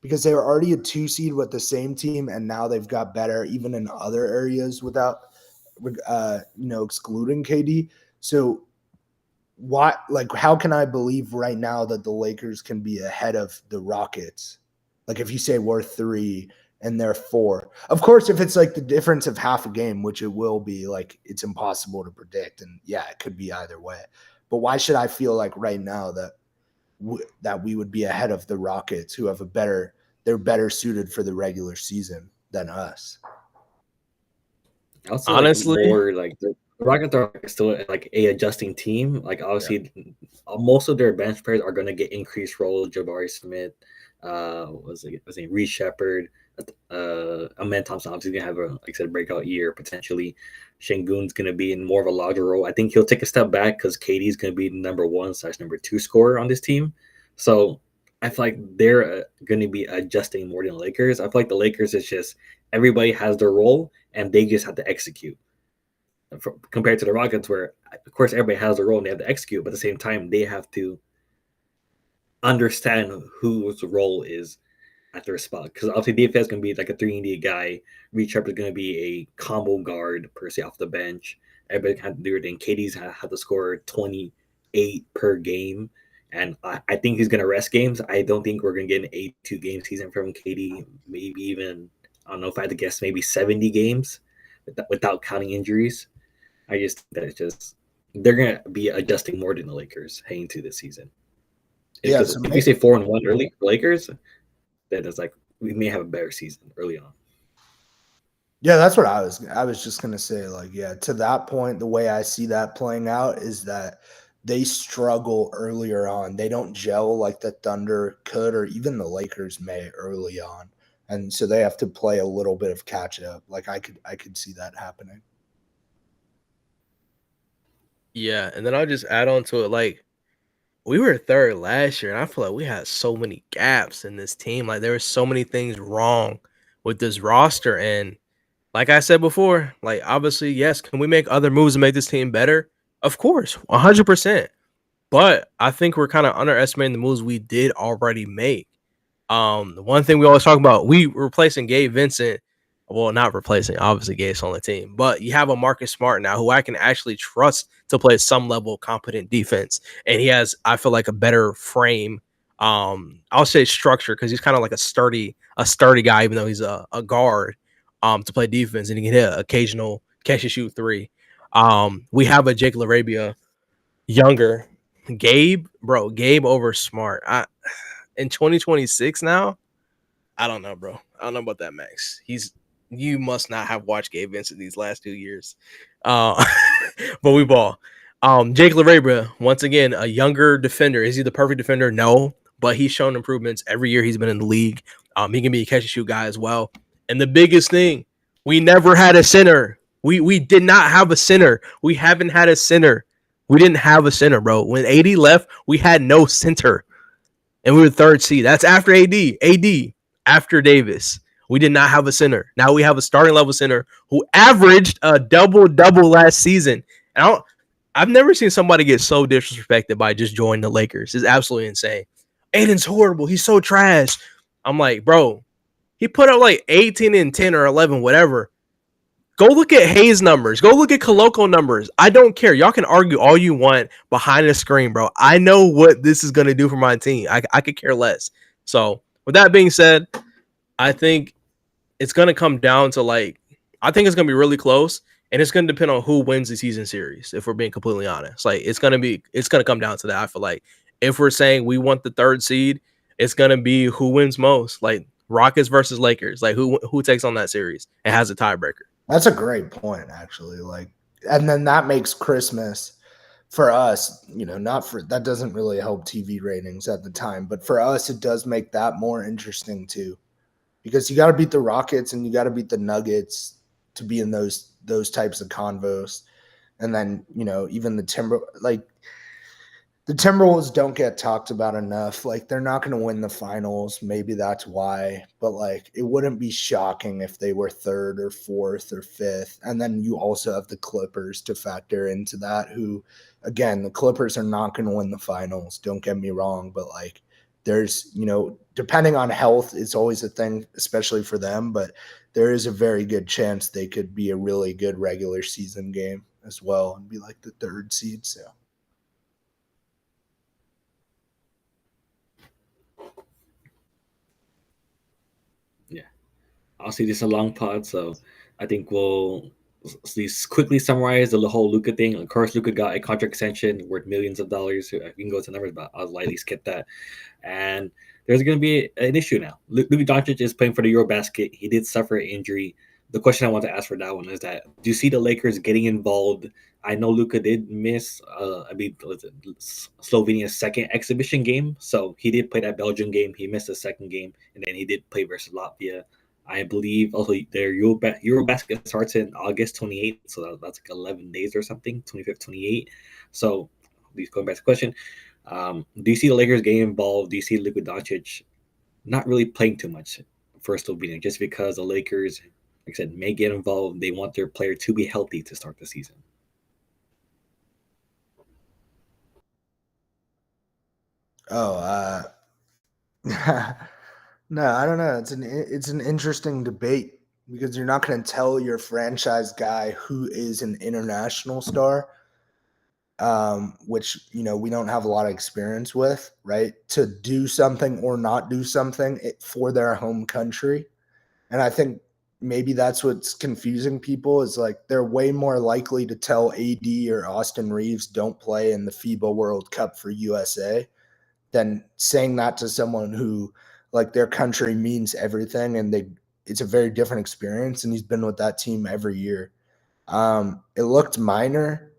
because they were already a 2 seed with the same team. And now they've got better even in other areas without, excluding KD. So how can I believe right now that the Lakers can be ahead of the Rockets? Like if you say we're 3 and they're 4, of course, if it's like the difference of half a game, which it will be, like it's impossible to predict. And yeah, it could be either way. But why should I feel like right now that we would be ahead of the Rockets, who have they're better suited for the regular season than us? Honestly, more like the Rockets are still like a adjusting team. Like obviously, most of their bench players are going to get increased roles. Jabari Smith, was it Reed Shepard, Amen Thompson obviously gonna have a breakout year potentially. Şengün's gonna be in more of a larger role. I think he'll take a step back because KD's gonna be number 1/number 2 scorer on this team. So I feel like they're going to be adjusting more than the Lakers. I feel like the Lakers is just everybody has their role and they just have to execute. Compared to the Rockets, where of course everybody has their role and they have to execute, but at the same time they have to understand whose role is at their spot. Because obviously DFS is going to be like a 3-and-D guy. Reach up is going to be a combo guard per se off the bench. Everybody had to do it. And KD's had to score 28 per game. And I think he's going to rest games. I don't think we're going to get an 82 game season from KD. Maybe even, I don't know if I had to guess, maybe 70 games without counting injuries. I just think that it's just, they're going to be adjusting more than the Lakers heading to this season. Yeah, Because if you say 4-1 early Lakers, then it's like we may have a better season early on. Yeah, that's what I was just gonna say. Like, yeah, to that point, the way I see that playing out is that they struggle earlier on. They don't gel like the Thunder could, or even the Lakers may early on, and so they have to play a little bit of catch up. Like, I could see that happening. Yeah, and then I'll just add on to it. Like, we were third last year, and I feel like we had so many gaps in this team. Like, there were so many things wrong with this roster. And like I said before, like, obviously, yes, can we make other moves to make this team better? Of course, 100%. But I think we're kind of underestimating the moves we did already make. The one thing we always talk about, we replacing Gabe Vincent. Well, not replacing, obviously Gabe's on the team, but you have a Marcus Smart now who I can actually trust to play some level of competent defense. And he has, I feel like, a better frame. I'll say structure because he's kind of like a sturdy guy, even though he's a guard to play defense, and he can hit an occasional catch and shoot three. We have a Jake LaRabia younger. Gabe over Smart. In 2026 now, I don't know, bro. I don't know about that, Max. You must not have watched Gabe Vincent these last 2 years. But we ball. Jake LaRabia, once again, a younger defender. Is he the perfect defender? No, but he's shown improvements every year he's been in the league. He can be a catch and shoot guy as well. And the biggest thing, we never had a center. We did not have a center. We haven't had a center. We didn't have a center, bro. When AD left, we had no center. And we were third seed. That's after AD. After Davis. We did not have a center. Now we have a starting level center who averaged a double-double last season. And I've never seen somebody get so disrespected by just joining the Lakers. It's absolutely insane. Aiden's horrible. He's so trash. I'm like, bro, he put up like 18 and 10 or 11, whatever. Go look at Hayes' numbers. Go look at Koloko numbers. I don't care. Y'all can argue all you want behind the screen, bro. I know what this is going to do for my team. I could care less. So, with that being said, I think it's going to come down to, like, I think it's going to be really close, and it's going to depend on who wins the season series, if we're being completely honest. Like, it's going to come down to that. I feel like if we're saying we want the third seed, it's going to be who wins most. Like, Rockets versus Lakers. Like, who takes on that series and has a tiebreaker. That's a great point, actually. Like, and then that makes Christmas for us, that doesn't really help TV ratings at the time, but for us, it does make that more interesting too, because you got to beat the Rockets and you got to beat the Nuggets to be in those types of convos, and then even the Timberwolves don't get talked about enough. Like, they're not going to win the finals. Maybe that's why. But, like, it wouldn't be shocking if they were third or fourth or fifth. And then you also have the Clippers to factor into that, who, again, the Clippers are not going to win the finals. Don't get me wrong. But, like, there's, depending on health, it's always a thing, especially for them. But there is a very good chance they could be a really good regular season game as well and be, like, the third seed. So. Obviously, this is a long pod, so I think we'll quickly summarize the whole Luka thing. Of course, Luka got a contract extension worth millions of dollars. We can go to numbers, but I'll lightly skip that. And there's going to be an issue now. Luka Doncic is playing for the Eurobasket. He did suffer an injury. The question I want to ask for that one is that, do you see the Lakers getting involved? I know Luka did miss, Slovenia's second exhibition game. So he did play that Belgian game. He missed the second game, and then he did play versus Latvia. I believe also their Eurobasket starts in August 28th, so that's like 11 days or something, 25th, 28th. So, going back to the question, do you see the Lakers getting involved? Do you see Luka Doncic not really playing too much for Slovenia just because the Lakers like I said, may get involved. They want their player to be healthy to start the season. Oh, no, I don't know. It's an interesting debate because you're not going to tell your franchise guy who is an international star, which we don't have a lot of experience with, right? To do something or not do something for their home country, and I think maybe that's what's confusing people is like they're way more likely to tell AD or Austin Reeves don't play in the FIBA World Cup for USA than saying that to someone who like their country means everything and it's a very different experience and he's been with that team every year. It looked minor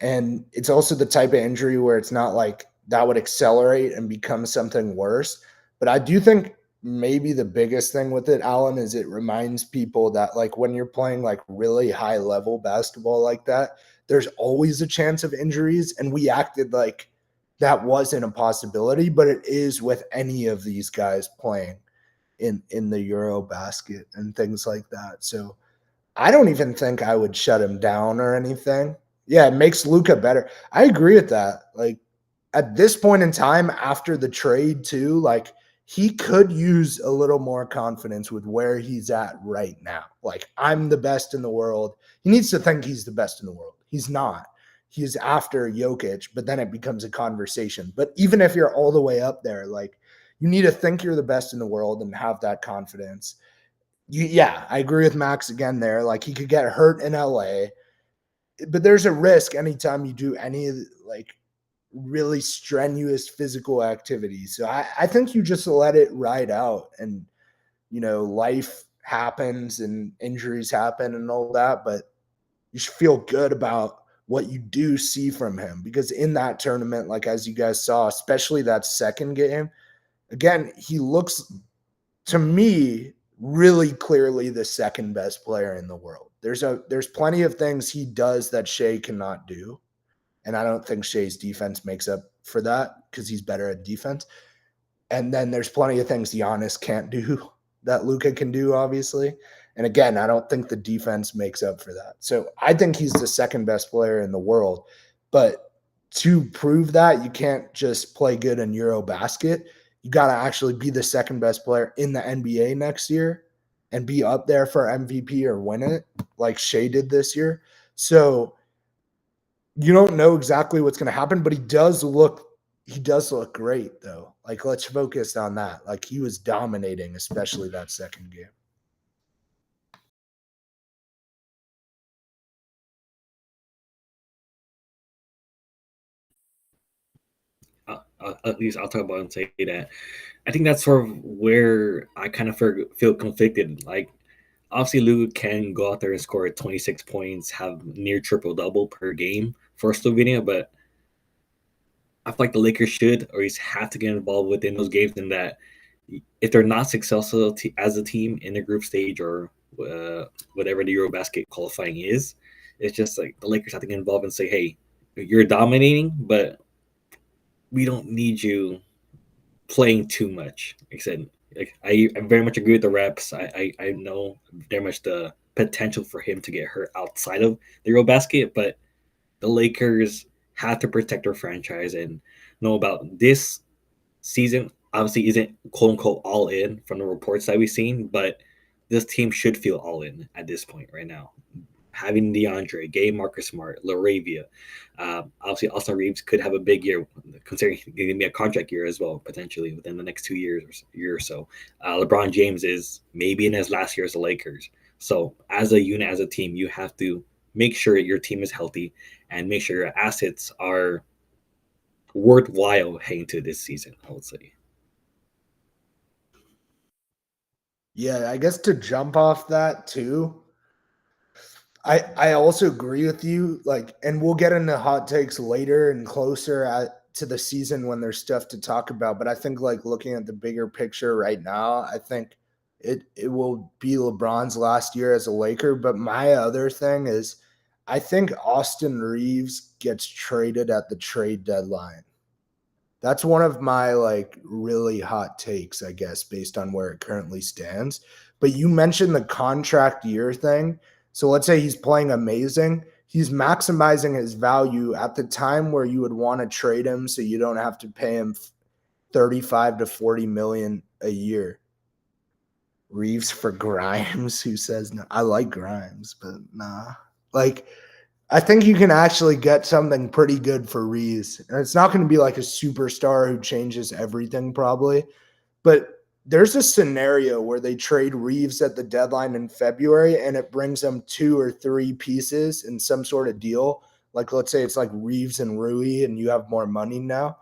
and it's also the type of injury where it's not like that would accelerate and become something worse. But I do think maybe the biggest thing with it, Allan, is it reminds people that like when you're playing like really high level basketball like that, there's always a chance of injuries. And we acted like that wasn't a possibility, but it is with any of these guys playing in the Euro basket and things like that. So I don't even think I would shut him down or anything. Yeah, it makes Luka better. I agree with that. Like at this point in time after the trade too, like he could use a little more confidence with where he's at right now. Like I'm the best in the world. He needs to think he's the best in the world. He's not. He's after Jokic, but then it becomes a conversation. But even if you're all the way up there, like you need to think you're the best in the world and have that confidence. Yeah, I agree with Max again there. Like he could get hurt in LA, but there's a risk anytime you do any like really strenuous physical activity. So I think you just let it ride out and life happens and injuries happen and all that, but you should feel good about what you do see from him because in that tournament, like as you guys saw, especially that second game, again, he looks to me really clearly the second best player in the world. There's plenty of things he does that Shea cannot do. And I don't think Shea's defense makes up for that because he's better at defense. And then there's plenty of things Giannis can't do that Luka can do, obviously. And again, I don't think the defense makes up for that. So I think he's the second best player in the world. But to prove that, you can't just play good in Eurobasket. You got to actually be the second best player in the NBA next year and be up there for MVP or win it like Shea did this year. So you don't know exactly what's going to happen, but he does look great though. Like let's focus on that. Like he was dominating, especially that second game. At least I'll talk about it and say that I think that's sort of where I kind of feel conflicted. Like, obviously, Luka can go out there and score 26 points, have near triple double per game for Slovenia, but I feel like the Lakers should or at least have to get involved within those games. And that if they're not successful as a team in the group stage or whatever the EuroBasket qualifying is, it's just like the Lakers have to get involved and say, "Hey, you're dominating, but we don't need you playing too much." Like I said, I very much agree with the reps. I know very much the potential for him to get hurt outside of the EuroBasket, but the Lakers have to protect their franchise and know about this season. Obviously, isn't quote unquote all in from the reports that we've seen, but this team should feel all in at this point right now. Having DeAndre, Gay, Marcus Smart, Laravia. Obviously, Austin Reeves could have a big year, considering he's going to be a contract year as well, potentially within the next 2 years or so. LeBron James is maybe in his last year as the Lakers. So, as a unit, as a team, you have to make sure your team is healthy and make sure your assets are worthwhile heading to this season, I would say. Yeah, I guess to jump off that too, I also agree with you. Like, and we'll get into hot takes later and closer to the season when there's stuff to talk about. But I think like looking at the bigger picture right now, I think it will be LeBron's last year as a Laker. But my other thing is, I think Austin Reeves gets traded at the trade deadline. That's one of my like really hot takes, I guess, based on where it currently stands. But you mentioned the contract year thing. So let's say he's playing amazing. He's maximizing his value at the time where you would want to trade him so you don't have to pay him 35 to 40 million a year. Reeves for Grimes, who says no? I like Grimes, but nah. Like, I think you can actually get something pretty good for Reeves. And it's not going to be like a superstar who changes everything, probably. But there's a scenario where they trade Reeves at the deadline in February and it brings them 2 or 3 pieces in some sort of deal. Like, let's say it's like Reeves and Rui and you have more money now.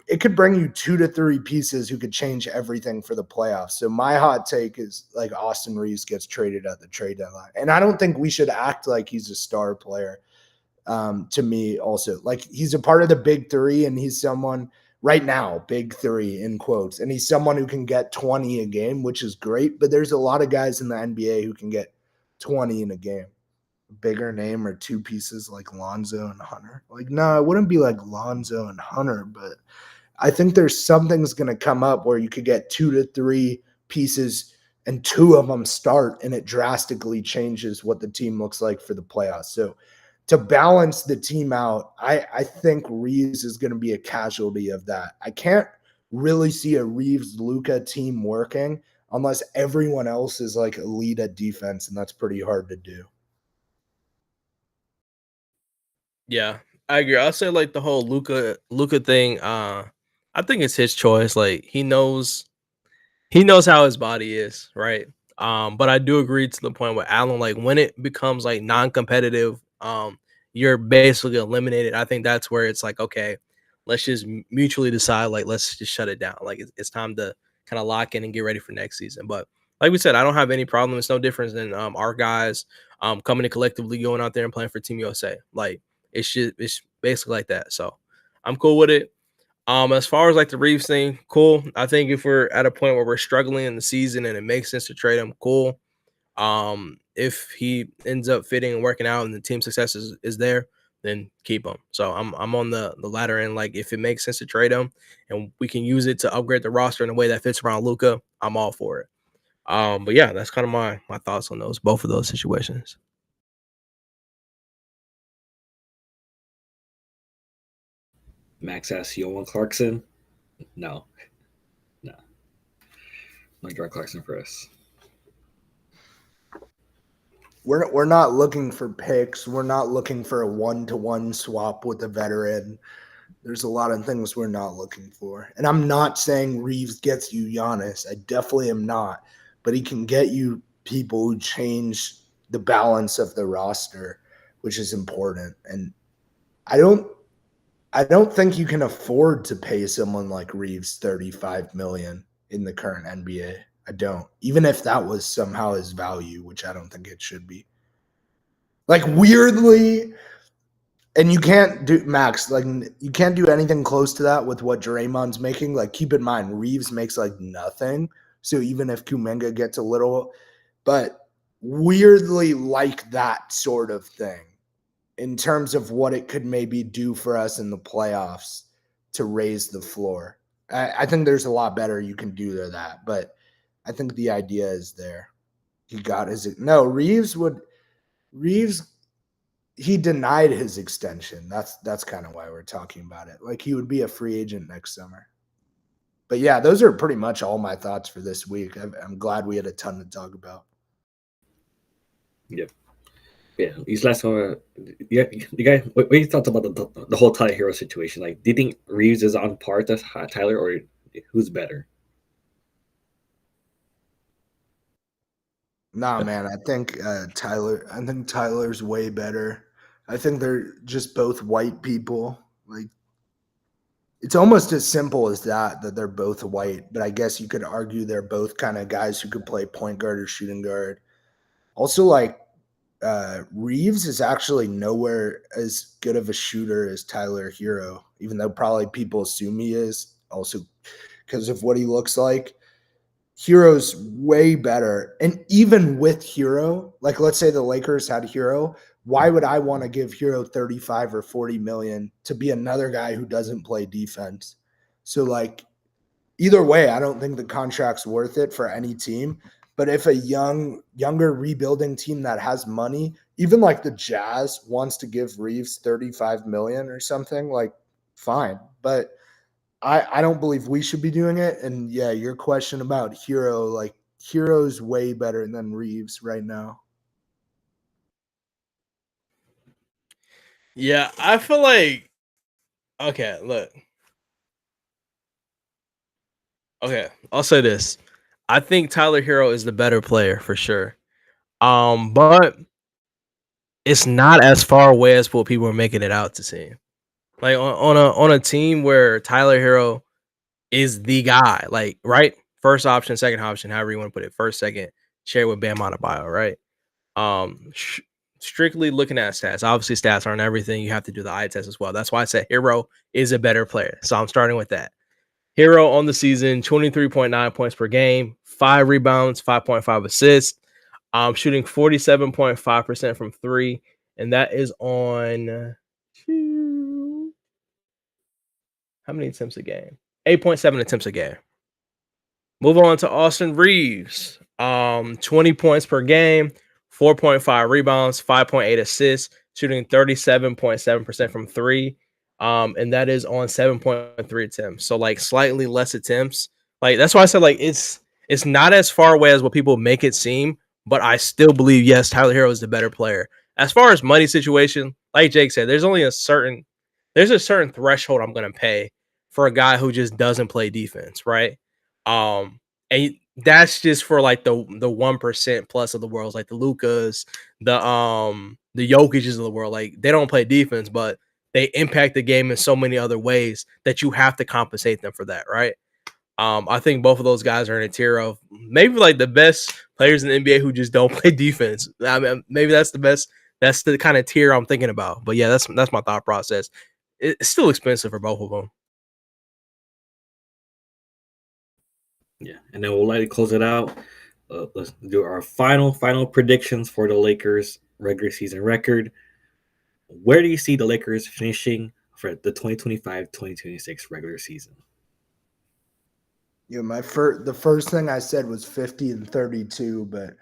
It could bring you 2 to 3 pieces who could change everything for the playoffs. So my hot take is like Austin Reeves gets traded at the trade deadline. And I don't think we should act like he's a star player. To me also, like, he's a part of the big three and he's someone right now, big three in quotes, and he's someone who can get 20 a game, which is great. But there's a lot of guys in the NBA who can get 20 in a game. Bigger name or 2 pieces like Lonzo and Hunter. Like, no, it wouldn't be like Lonzo and Hunter, but I think there's something's going to come up where you could get 2 to 3 pieces and 2 of them start, and it drastically changes what the team looks like for the playoffs. So to balance the team out, I think Reeves is going to be a casualty of that. I can't really see a Reeves-Luka team working unless everyone else is like elite at defense, and that's pretty hard to do. Yeah, I agree. I'll say like the whole Luka thing. I think it's his choice. Like he knows how his body is, right? But I do agree to the point with Allan. Like when it becomes like non-competitive, you're basically eliminated. I think that's where it's like, okay, let's just mutually decide. Like let's just shut it down. Like it's time to kind of lock in and get ready for next season. But like we said, I don't have any problem. It's no difference than our guys coming to collectively going out there and playing for Team USA. Like it's basically like that. So I'm cool with it. As far as like the Reeves thing, cool. I think if we're at a point where we're struggling in the season and it makes sense to trade him, cool. If he ends up fitting and working out and the team success is there, then keep him. So I'm on the latter end. Like if it makes sense to trade him and we can use it to upgrade the roster in a way that fits around Luka, I'm all for it. But yeah, that's kind of my thoughts on both of those situations. Max asks, you want Clarkson? No. No Jordan Clarkson for us. We're not looking for picks. We're not looking for a 1-to-1 swap with a veteran. There's a lot of things we're not looking for. And I'm not saying Reeves gets you Giannis. I definitely am not. But he can get you people who change the balance of the roster, which is important. And I don't think you can afford to pay someone like Reeves $35 million in the current NBA. I don't. Even if that was somehow his value, which I don't think it should be. Like weirdly, and you can't do Max, like you can't do anything close to that with what Draymond's making. Like keep in mind, Reeves makes like nothing. So even if Kuminga gets a little, but weirdly like that sort of thing in terms of what it could maybe do for us in the playoffs to raise the floor. I think there's a lot better you can do to that, but I think the idea is there. He got his no Reeves, he denied his extension. That's kind of why we're talking about it. Like he would be a free agent next summer. But yeah, those are pretty much all my thoughts for this week. I'm glad we had a ton to talk about. Yep. Yeah, these last one. Yeah, you guys, what do you thought about the whole Tyler Hero situation? Like, do you think Reeves is on par with Tyler, or who's better? Nah, man, I think Tyler's way better. I think they're just both white people. Like it's almost as simple as that they're both white, but I guess you could argue they're both kind of guys who could play point guard or shooting guard. Also, like Reeves is actually nowhere as good of a shooter as Tyler Hero, even though probably people assume he is, also because of what he looks like. Hero's way better. And even with Hero, like let's say the Lakers had Hero, why would I want to give Hero 35 or 40 million to be another guy who doesn't play defense? So like either way, I don't think the contract's worth it for any team. But if a younger rebuilding team that has money, even like the Jazz wants to give Reeves 35 million or something, like fine. But I don't believe we should be doing it. And yeah, your question about Hero, like Hero's way better than Reeves right now. Yeah, I feel like okay, look. Okay, I'll say this. I think Tyler Hero is the better player for sure. But it's not as far away as what people are making it out to seem. Like on a team where Tyler Hero is the guy, like right, first option, second option, however you want to put it, first, second, share with Bam Adebayo, right? Strictly looking at stats. Obviously, stats aren't everything. You have to do the eye test as well. That's why I said Hero is a better player. So I'm starting with that. Hero on the season, 23.9 points per game, 5 rebounds, 5.5 assists. Shooting 47.5% from 3, and that is on how many attempts a game? 8.7 attempts a game. Move on to Austin Reeves. 20 points per game, 4.5 rebounds, 5.8 assists, shooting 37.7% from 3. And that is on 7.3 attempts. So like slightly less attempts. Like that's why I said like it's not as far away as what people make it seem, but I still believe yes, Tyler Hero is the better player. As far as money situation, like Jake said, there's a certain threshold I'm gonna pay for a guy who just doesn't play defense, right? And that's just for like the 1% plus of the world, like the Lukas, the Jokic's of the world. Like they don't play defense, but they impact the game in so many other ways that you have to compensate them for that, right? I think both of those guys are in a tier of maybe like the best players in the NBA who just don't play defense. I mean, maybe that's the best. That's the kind of tier I'm thinking about. But yeah, that's my thought process. It's still expensive for both of them. Yeah, and then we'll let it close it out. Let's do our final predictions for the Lakers regular season record. Where do you see the Lakers finishing for the 2025-2026 regular season? Yeah, the first thing I said was 50-32, but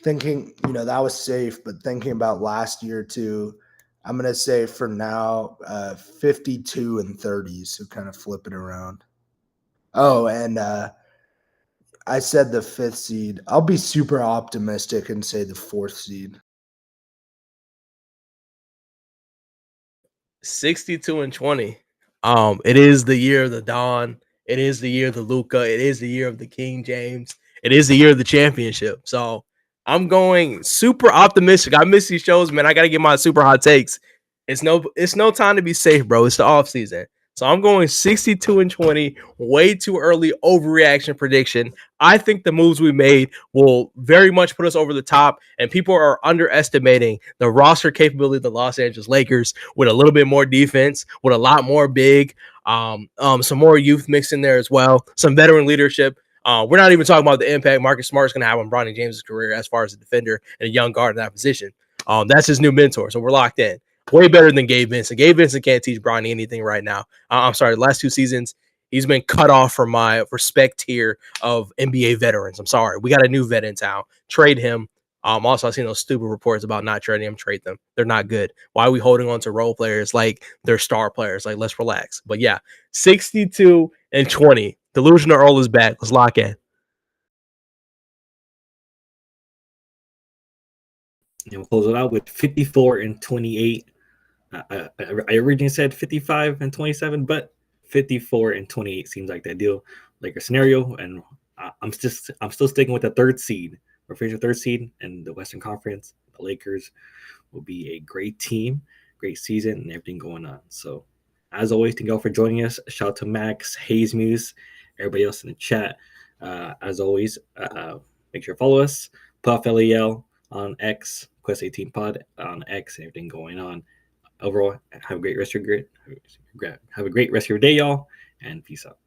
thinking, that was safe, but thinking about last year too, I'm gonna say for now, 52-30. So kind of flip it around. Oh, and I said the 5th seed. I'll be super optimistic and say the 4th seed. 62-20. It is the year of the Dawn. It is the year of the Luka. It is the year of the King James. It is the year of the championship. So I'm going super optimistic. I miss these shows, man. I gotta get my super hot takes. It's no time to be safe, bro. It's the off season. So I'm going 62-20, way too early overreaction prediction. I think the moves we made will very much put us over the top, and people are underestimating the roster capability of the Los Angeles Lakers with a little bit more defense, with a lot more big, some more youth mixed in there as well, some veteran leadership. We're not even talking about the impact Marcus Smart is going to have on Bronny James' career as far as a defender and a young guard in that position. That's his new mentor, so we're locked in. Way better than Gabe Vincent. Gabe Vincent can't teach Bronny anything right now. I'm sorry, the last 2 seasons, he's been cut off from my respect tier of NBA veterans. I'm sorry. We got a new vet in town. Trade him. Also, I've seen those stupid reports about not trading them. Trade them. They're not good. Why are we holding on to role players like they're star players? Like, let's relax. But yeah, 62-20. Delusional Earl is back. Let's lock in. And we'll close it out with 54-28. I originally said 55-27, but 54-28 seems like the ideal Lakers scenario. And I'm still sticking with the 3rd seed. We're finishing 3rd seed in the Western Conference. The Lakers will be a great team, great season, and everything going on. So, as always, thank you all for joining us. Shout out to Max, Hayes Muse, everybody else in the chat. As always, make sure to follow us. PlayoffLEL on X, Quest 18 Pod on X, and everything going on. Overall, have a great rest of your day, y'all, and peace out.